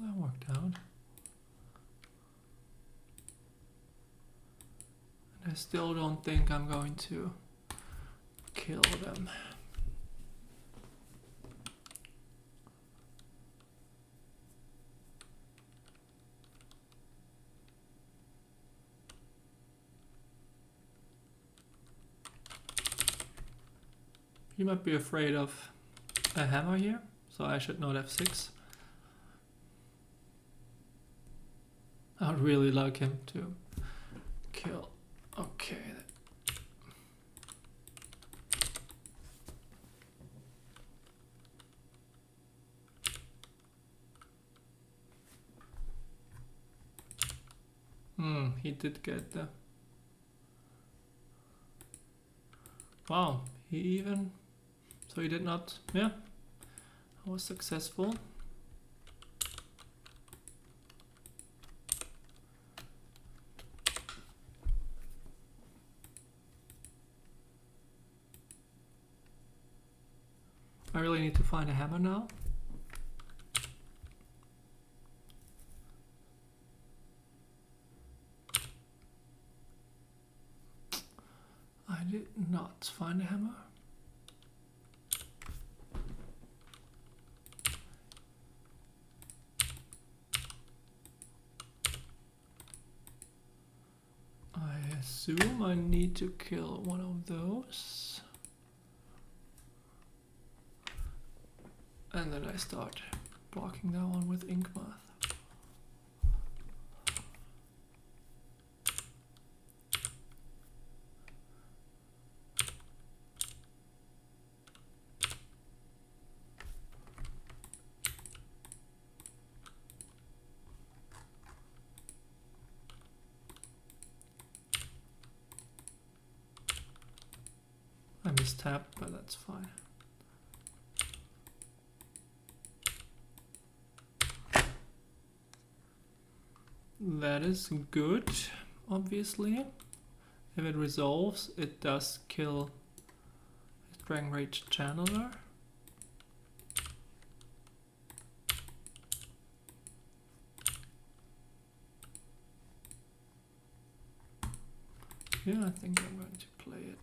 That worked out. And I still don't think I'm going to kill them. He might be afraid of a hammer here, so I should not have 6. I would really like him to kill. Okay. He did get the... Wow, he even... So he did not... Yeah, I was successful. I really need to find a hammer now. I did not find a hammer. I assume I need to kill one of those. And then I start blocking that one with ink math. I mistapped, but that's fine. That is good, obviously. If it resolves, it does kill his Dragon Rage Channeler. Yeah, I think I'm going to play it.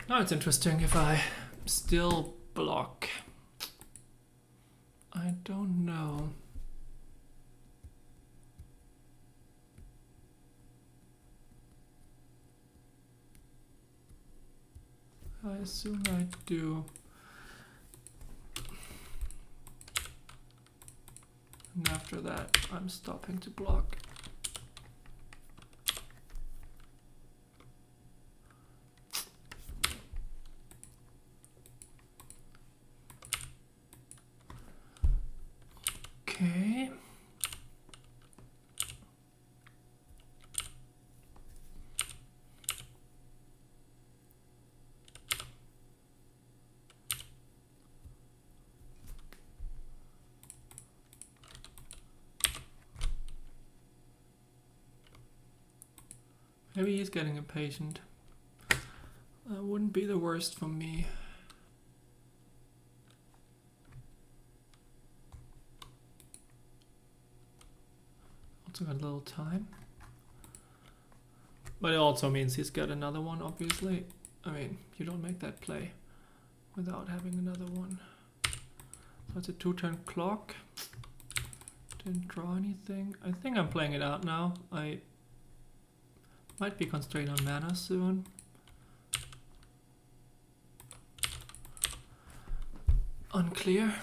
Now it's interesting if I still block. I don't know. I assume I do. And after that, I'm stopping to block. Okay. Maybe he's getting impatient. That wouldn't be the worst for me. Also got a little time. But it also means he's got another one, obviously. I mean, you don't make that play without having another one. So it's a 2-turn clock. Didn't draw anything. I think I'm playing it out now. I might be constrained on mana soon. unclear.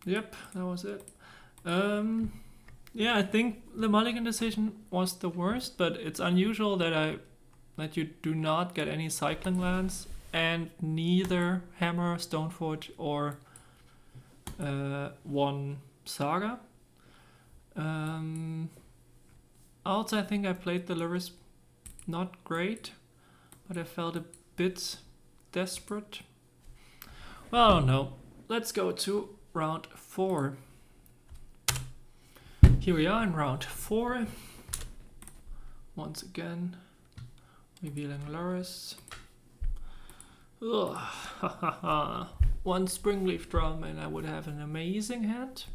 Yep, that was it. Yeah, I think the mulligan decision was the worst, but it's unusual that you do not get any cycling lands and neither Hammer, Stoneforge, or one Saga. Also, I think I played the Luris not great, but I felt a bit desperate. Well, I don't know. Let's go to round 4. Here we are in round 4. Once again, revealing Luris. One Springleaf Drum and I would have an amazing hand.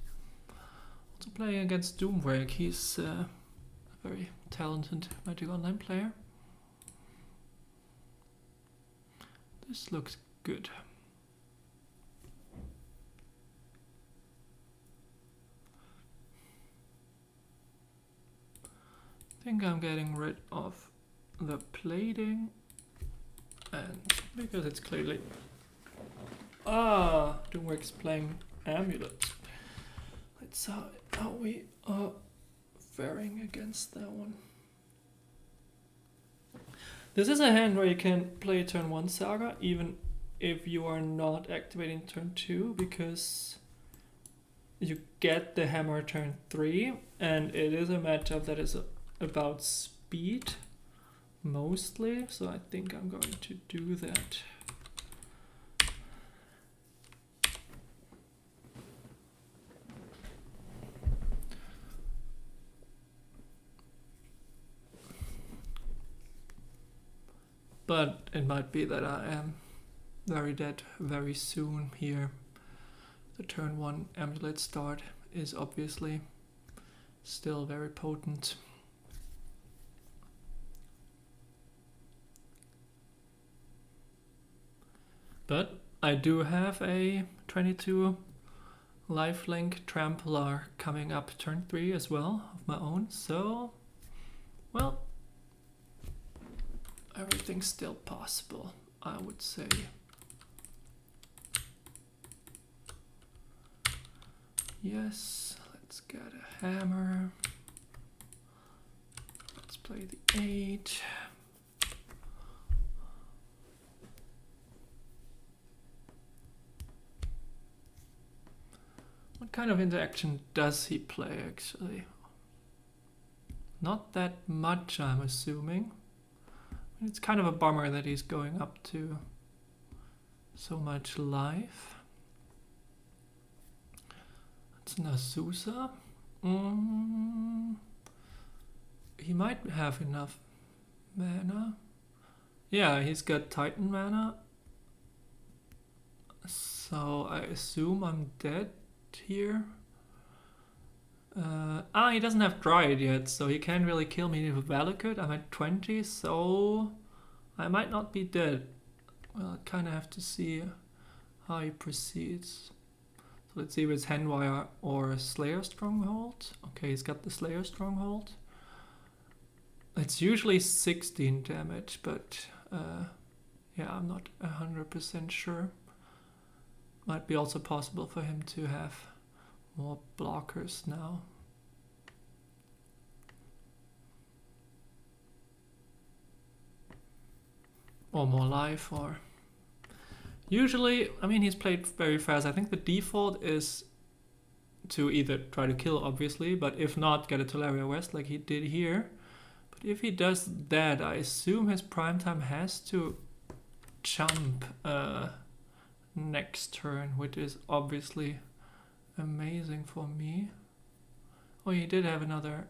Also playing against Doomwreck. He's a very talented Magic Online player. This looks good. I think I'm getting rid of the plating, and because it's clearly Doomwreck's playing Amulet. Let's see how we are faring against that one. This is a hand where you can play turn 1 Saga even if you are not activating turn 2, because you get the Hammer turn 3, and it is a matchup that is about speed mostly, so I think I'm going to do that. But it might be that I am very dead very soon here. The turn 1 Amulet start is obviously still very potent. But I do have a 22 lifelink trampler coming up turn 3 as well of my own, so well, everything's still possible, I would say. Yes, let's get a hammer. Let's play the 8. What kind of interaction does he play actually? Not that much, I'm assuming. It's kind of a bummer that he's going up to so much life. It's Nasusa. He might have enough mana. Yeah, he's got Titan mana. So I assume I'm dead here. He doesn't have Dryad yet, so he can't really kill me with Valakut. I'm at 20, so I might not be dead. Well, I kind of have to see how he proceeds. So let's see if it's Handwire or Slayer Stronghold. Okay, he's got the Slayer Stronghold. It's usually 16 damage, but yeah, I'm not 100% sure. Might be also possible for him to have more blockers now. Or more life, or... Usually, I mean, he's played very fast. I think the default is to either try to kill, obviously, but if not, get a Tolaria West like he did here. But if he does that, I assume his prime time has to jump next turn, which is obviously amazing for me. Oh, he did have another...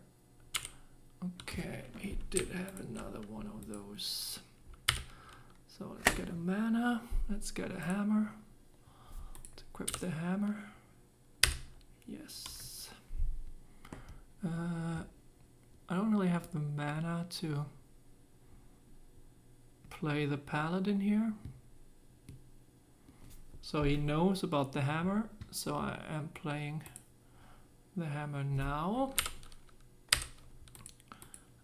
Okay, he did have another one of those. So let's get a mana, let's get a hammer. Let's equip the hammer. Yes. I don't really have the mana to play the paladin here. So he knows about the hammer, so I am playing the hammer now.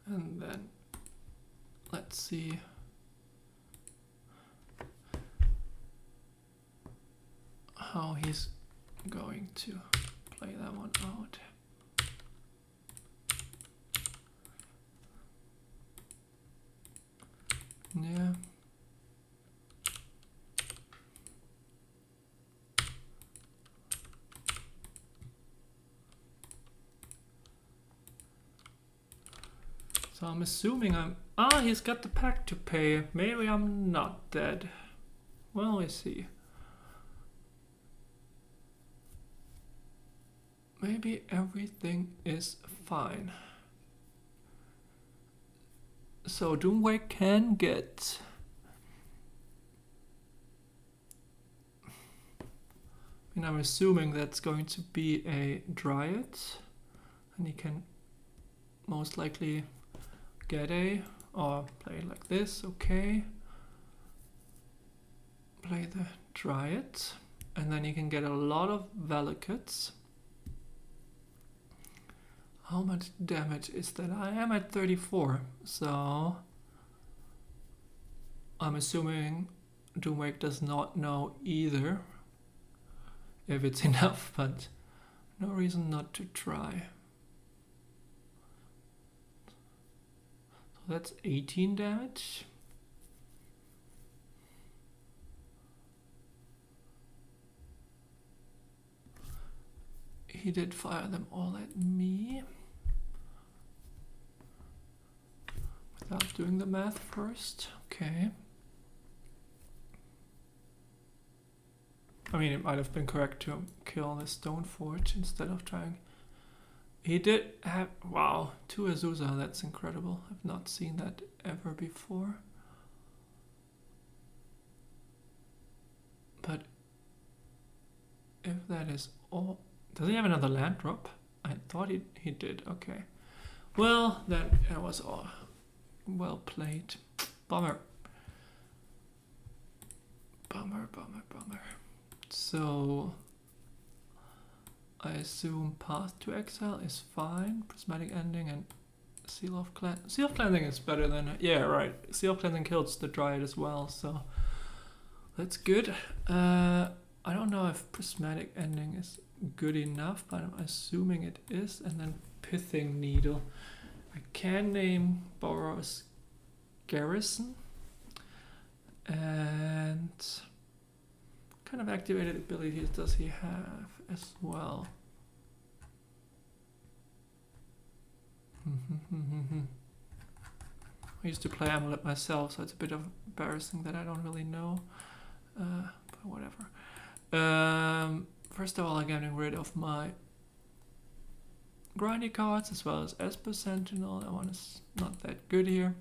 And then let's see. How he's going to play that one out. Yeah. So I'm assuming he's got the pack to pay. Maybe I'm not dead. Well, we see. Maybe everything is fine. So Doomwake can get... And I'm assuming that's going to be a Dryad. And he can most likely get a... or play it like this, okay. Play the Dryad. And then he can get a lot of Valakuts. How much damage is that? I am at 34, so I'm assuming Doomwake does not know either if it's enough, but no reason not to try. So that's 18 damage. He did fire them all at me. Without doing the math first. Okay. I mean, it might have been correct to kill the Stone Forge instead of trying. He did have... Wow, 2 Azusa, that's incredible. I've not seen that ever before. But if that is all... Does he have another land drop? I thought he did. Okay. Well, then it was all well played. Bummer. Bummer. So I assume Path to Exile is fine. Prismatic Ending and Seal of Cleansing. Seal of Cleansing is better than... Yeah, right. Seal of Cleansing kills the Dryad as well, so that's good. I don't know if Prismatic Ending is good enough, but I'm assuming it is. And then Pithing Needle. I can name Boros Garrison. And what kind of activated abilities does he have as well? I used to play Amulet myself, so it's a bit of embarrassing that I don't really know. But whatever. First of all, I'm getting rid of my grindy cards as well as Esper Sentinel. That one is not that good here.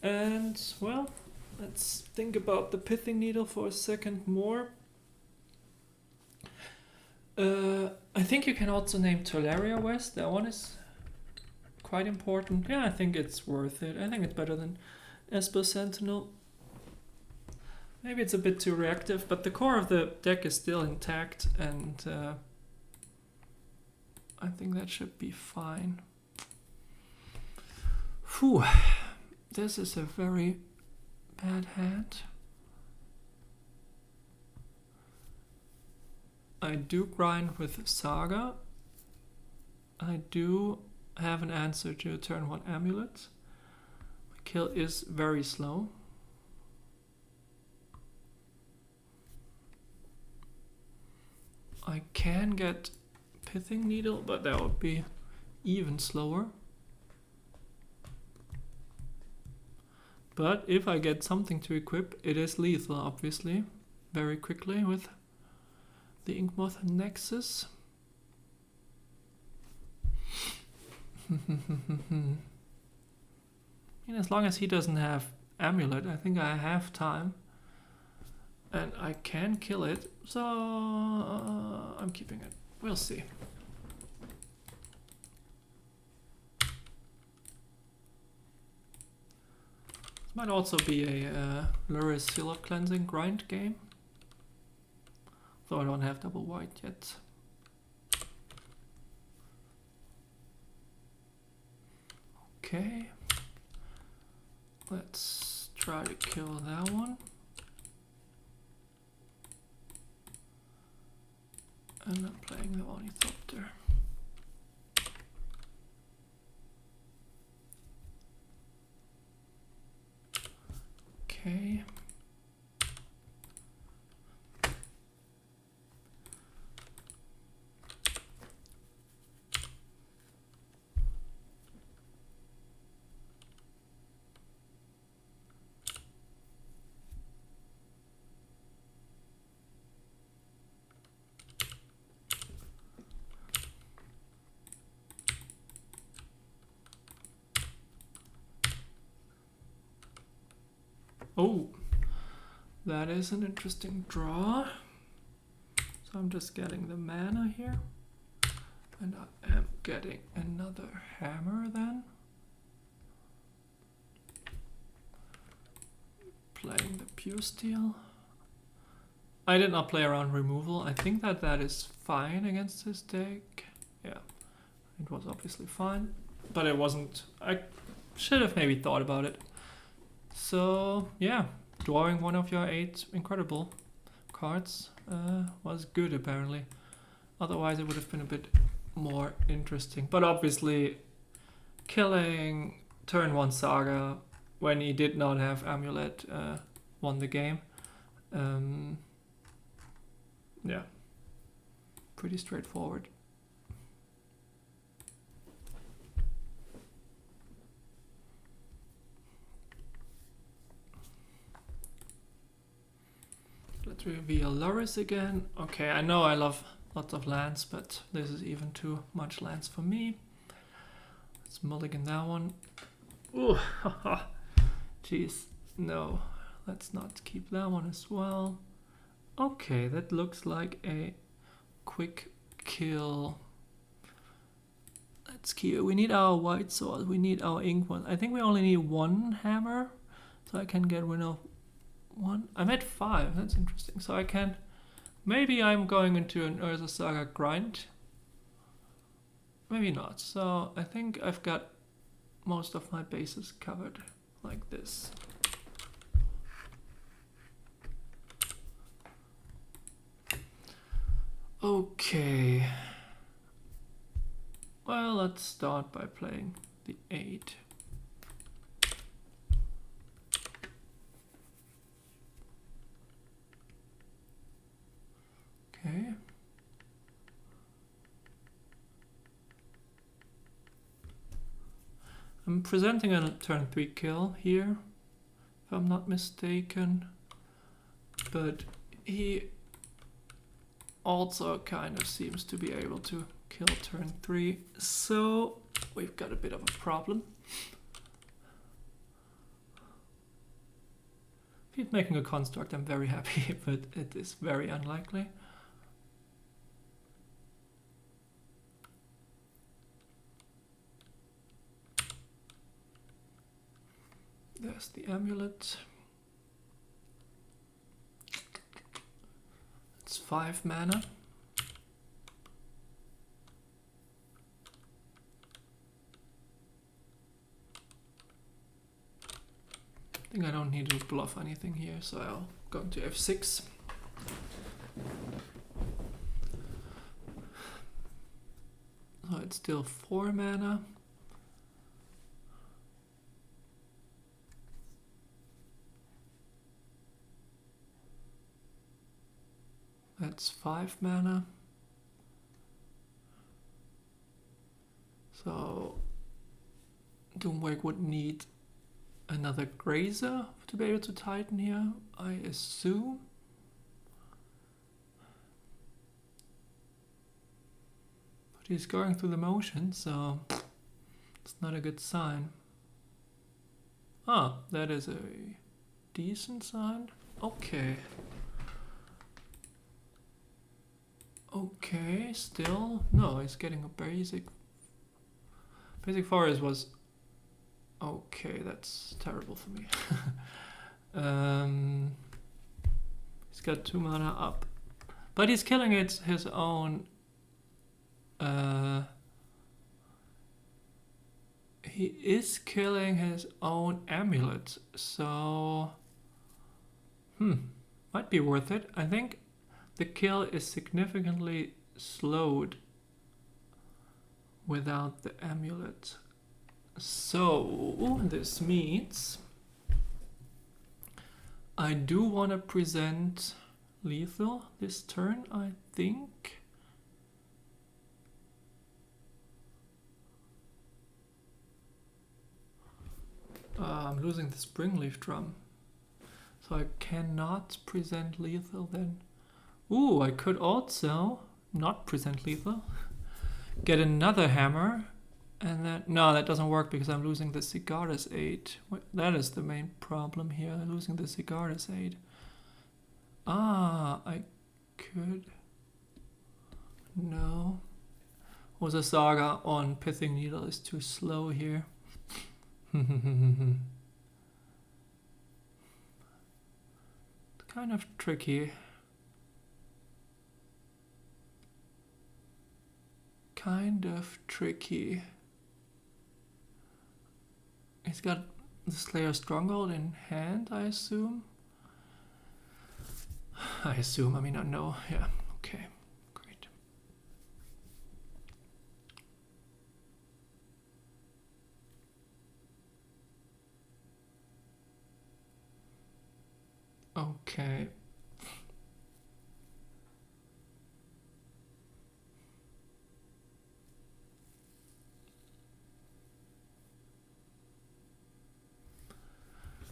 And, well, let's think about the Pithing Needle for a second more. I think you can also name Tolaria West. That one is quite important. Yeah, I think it's worth it. I think it's better than Esper Sentinel. Maybe it's a bit too reactive, but the core of the deck is still intact, and I think that should be fine. Whew. This is a very bad hand. I do grind with Saga. I do have an answer to turn 1 Amulet. My kill is very slow. I can get Pithing Needle, but that would be even slower. But if I get something to equip, it is lethal, obviously, very quickly with the Inkmoth Nexus. And as long as he doesn't have Amulet, I think I have time. And I can kill it, so I'm keeping it. We'll see. This might also be a Luris Seal Cleansing grind game. Though I don't have double white yet. Okay. Let's try to kill that one. And I'm playing the Ornithopter. Okay. Oh, that is an interesting draw. So I'm just getting the mana here. And I am getting another hammer then. Playing the pure steel. I did not play around removal. I think that that is fine against this deck. Yeah, it was obviously fine. But it wasn't... I should have maybe thought about it. So yeah, drawing one of your 8 incredible cards was good apparently. Otherwise it would have been a bit more interesting. But obviously killing turn 1 Saga when he did not have Amulet won the game. Yeah, pretty straightforward. Let's reveal Luris again. Okay, I know I love lots of lands, but this is even too much lands for me. Let's mulligan that one. Ooh, haha. Jeez, no. Let's not keep that one as well. Okay, that looks like a quick kill. Let's keep. We need our white sword. We need our ink one. I think we only need 1 hammer, so I can get rid of 1. I'm at 5. That's interesting. So I can. Maybe I'm going into an Urza Saga grind. Maybe not. So I think I've got most of my bases covered like this. Okay. Well, let's start by playing the 8. Okay. I'm presenting a turn 3 kill here, if I'm not mistaken. But he also kind of seems to be able to kill turn 3. So we've got a bit of a problem. If he's making a construct, I'm very happy, but it is very unlikely. There's the amulet. It's 5 mana. I think I don't need to bluff anything here, so I'll go into F6. So it's still 4 mana. That's 5 mana. So Doomwake would need another Grazer to be able to Titan here, I assume. But he's going through the motions, so it's not a good sign. Ah, that is a decent sign. Okay. Okay, still no. He's getting a basic. Basic forest was okay. That's terrible for me. He's got 2 mana up, but he's killing his own. He is killing his own amulet, so might be worth it. I think the kill is significantly slowed without the amulet. So this means I do want to present lethal this turn, I think. I'm losing the Springleaf Drum, so I cannot present lethal then. Ooh, I could also not present lethal, get another hammer, and then no, that doesn't work because I'm losing the Cigaris aid. That is the main problem here, losing the Cigaris aid. I could. No. Was a Saga on Pithing Needle is too slow here. Kind of tricky. He's got the Slayer Stronghold in hand, I assume. I mean, I know. Yeah, okay, great. Okay.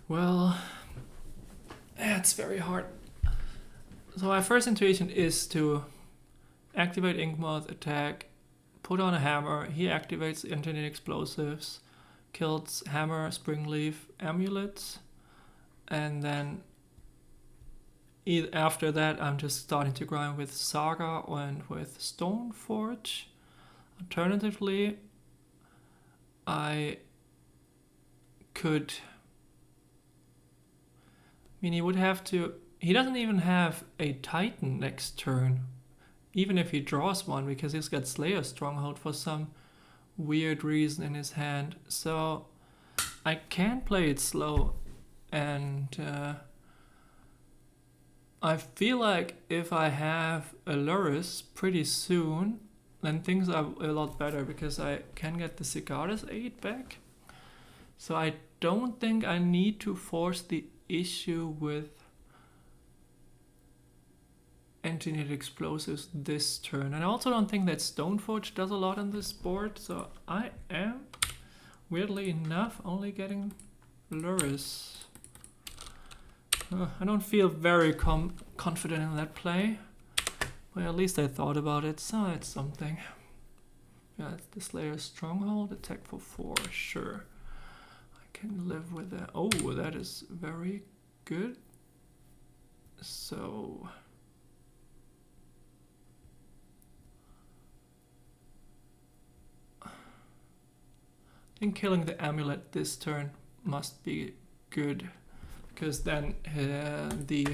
Well, it's very hard. So my first intuition is to activate Inkmoth, attack, put on a hammer. He activates Internet Explosives, kills hammer, Springleaf, amulets, and then after that I'm just starting to grind with Saga and with Stoneforge. Alternatively, I could... I mean, he would have to... He doesn't even have a Titan next turn, even if he draws one, because he's got Slayer Stronghold for some weird reason in his hand. So I can play it slow, and I feel like if I have a Luris pretty soon, then things are a lot better, because I can get the Cigaris aid back. So I don't think I need to force the issue with Engineered Explosives this turn. And I also don't think that Stoneforge does a lot on this board, so I am, weirdly enough, only getting Luris. I don't feel very confident in that play, but at least I thought about it, so it's something. Yeah, it's the Slayer Stronghold, attack for 4, sure. I can live with that. Oh, that is very good. So... I think killing the amulet this turn must be good, because then the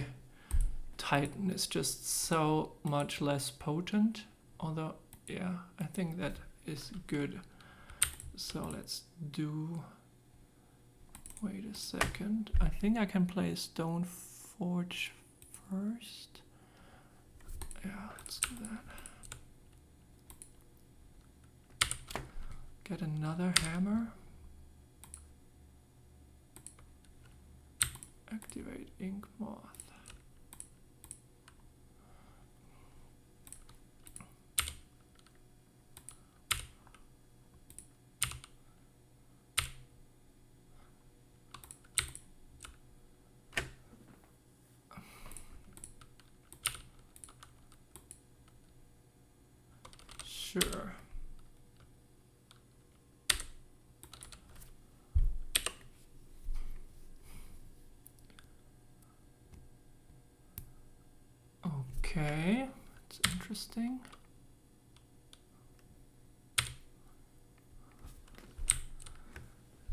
Titan is just so much less potent. Although, yeah, I think that is good. So let's do... Wait a second. I think I can play Stoneforge first. Yeah, let's do that. Get another hammer. Activate Inkmoth. Sure. Okay, let's That's interesting.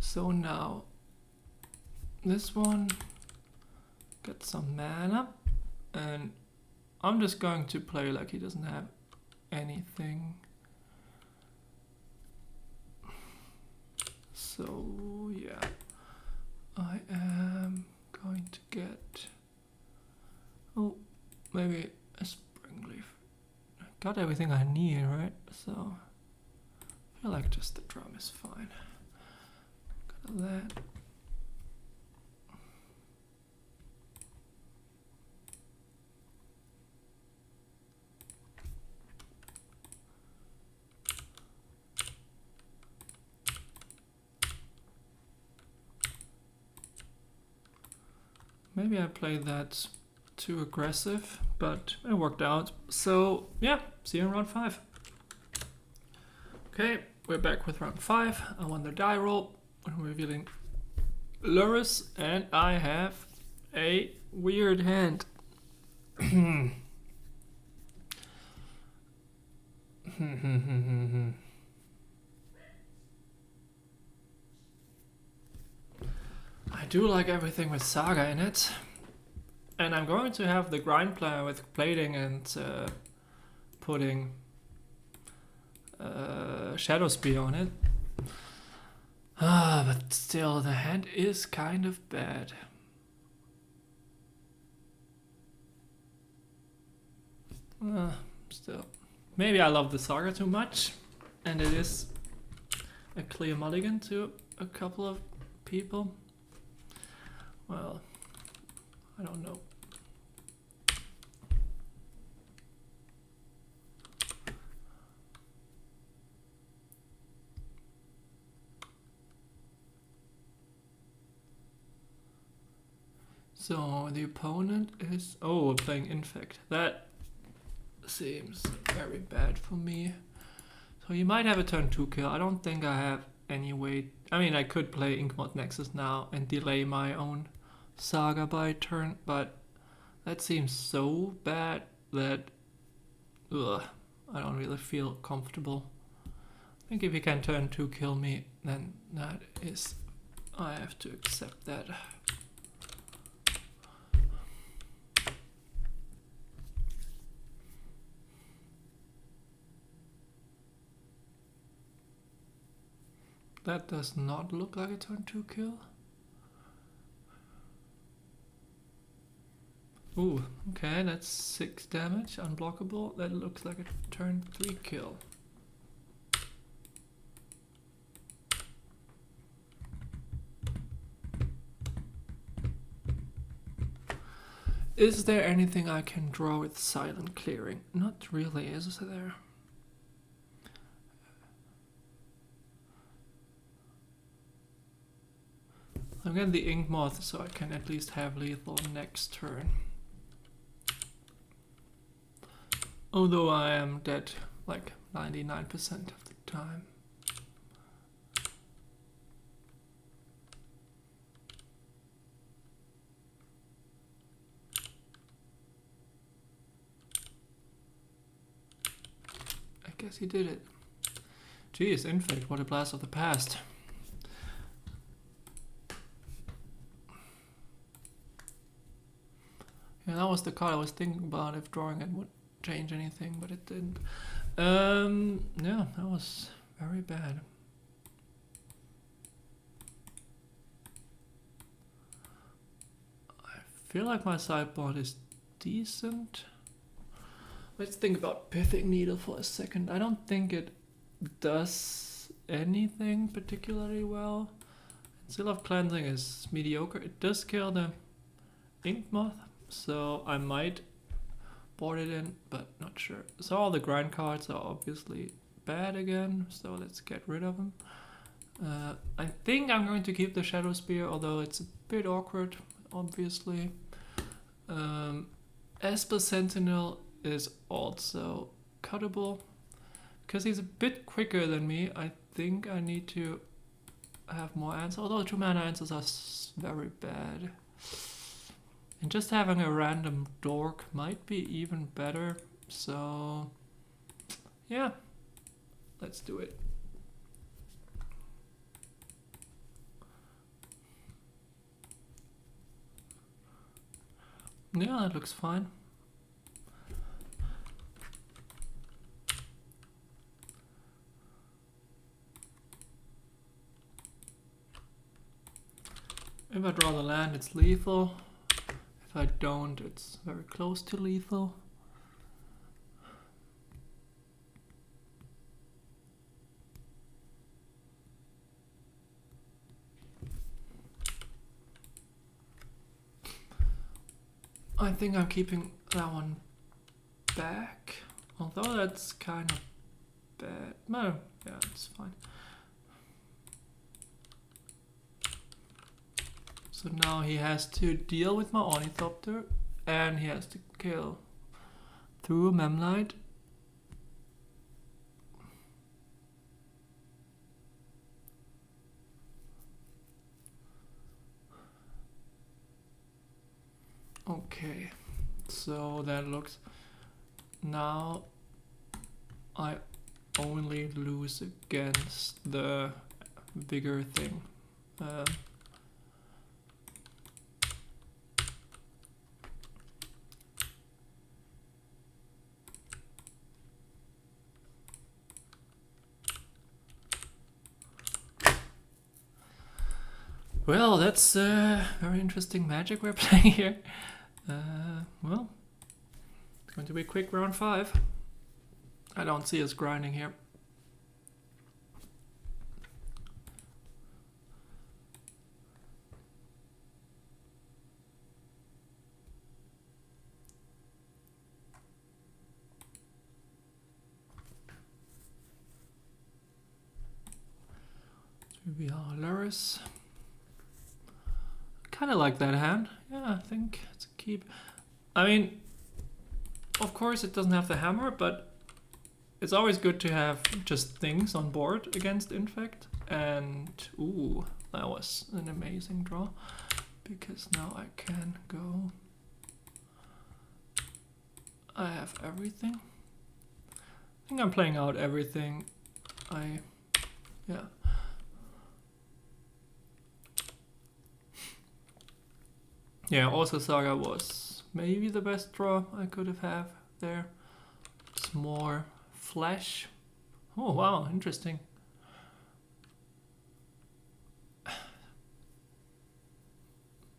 So now this one gets some mana, and I'm just going to play like he doesn't have anything. So yeah, I am going to get, oh, maybe a spring leaf. I got everything I need, right? So I feel like just the drum is fine. Got that. Maybe I played that too aggressive, but it worked out. So yeah, see you in round 5. Okay, we're back with round 5. I won the die roll. I'm revealing Lurrus, and I have a weird hand. I do like everything with Saga in it, and I'm going to have the grind player with plating and putting Shadow Spear on it. But still, the hand is kind of bad. Still, maybe I love the Saga too much, and it is a clear mulligan to a couple of people. Well, I don't know. So the opponent is, oh, we're playing Infect. That seems very bad for me. So you might have a turn 2 kill. I don't think I have any way. I mean, I could play Inkmoth Nexus now and delay my own Saga by a turn, but that seems so bad that I don't really feel comfortable. I think if you can turn 2 kill me, then that is, I have to accept that. That does not look like a turn 2 kill. Ooh, okay, that's 6 damage, unblockable. That looks like a turn 3 kill. Is there anything I can draw with Silent Clearing? Not really, is there? I'm getting the Inkmoth so I can at least have lethal next turn. Although I am dead like 99% of the time. I guess he did it. Jeez, Infect, what a blast of the past. Yeah, that was the card I was thinking about if drawing it would change anything, but it didn't. Yeah, that was very bad. I feel like my sideboard is decent. Let's think about Pithing Needle for a second. I don't think it does anything particularly well. Seal of Cleansing is mediocre. It does kill the Inkmoth, so I might board it in, but not sure. So all the grind cards are obviously bad again, so let's get rid of them. I think I'm going to keep the Shadow Spear, although it's a bit awkward, obviously. Esper Sentinel is also cuttable. Because he's a bit quicker than me, I think I need to have more answers, although 2 mana answers are very bad. And just having a random dork might be even better. So yeah, let's do it. Yeah, that looks fine. If I draw the land, it's lethal. If I don't, it's very close to lethal. I think I'm keeping that one back, although that's kind of bad. No, yeah, it's fine. So now he has to deal with my Ornithopter, and he has to kill through a Memlite. Okay, so that looks... Now I only lose against the bigger thing. Well, that's very interesting magic we're playing here. Well, it's going to be a quick round 5. I don't see us grinding here. We are Laris. Kind of like that hand. Yeah, I think it's a keep. I mean, of course it doesn't have the hammer, but it's always good to have just things on board against Infect. And ooh, that was an amazing draw, because now I can go. I have everything. I think I'm playing out everything. Yeah. Yeah, also Saga was maybe the best draw I could have had there. It's more flash. Oh wow, interesting.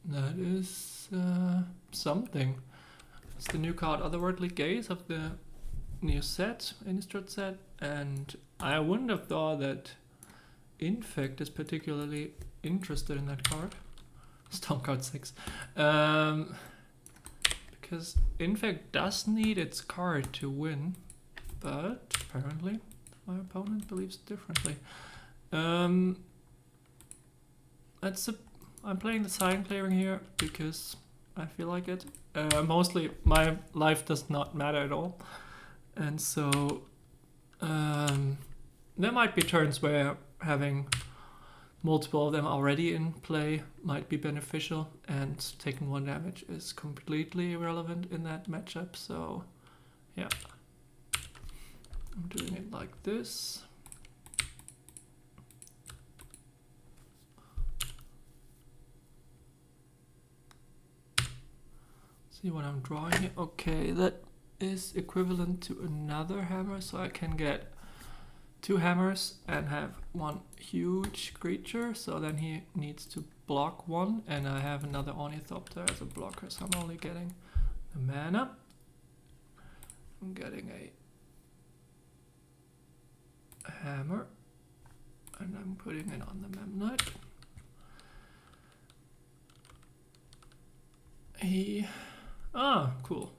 That is something. It's the new card Otherworldly Gaze of the new set, Innistrad set, and I wouldn't have thought that Infect is particularly interested in that card. Storm card 6. Because Infect does need its card to win, but apparently my opponent believes differently. I'm playing the sign clearing here because I feel like it. Mostly my life does not matter at all, and so there might be turns where having multiple of them already in play might be beneficial, and taking 1 damage is completely irrelevant in that matchup. So yeah, I'm doing it like this. See what I'm drawing here. Okay, that is equivalent to another hammer, so I can get 2 hammers and have 1 huge creature, so then he needs to block 1, and I have another Ornithopter as a blocker, so I'm only getting the mana. I'm getting a hammer, and I'm putting it on the Memnite. Cool.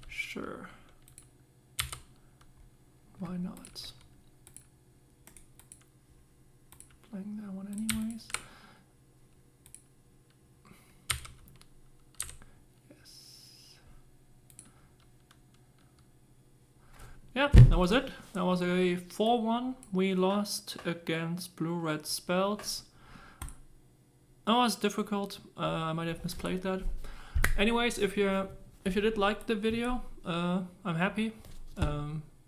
Sure. Why not? Playing that one anyways. Yes. Yeah, that was it. That was a 4-1. We lost against blue-red spells. That was difficult. I might have misplayed that. Anyways, if you did like the video, I'm happy.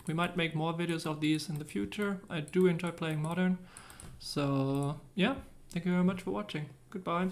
We might make more videos of these in the future. I do enjoy playing Modern. So yeah, thank you very much for watching. Goodbye.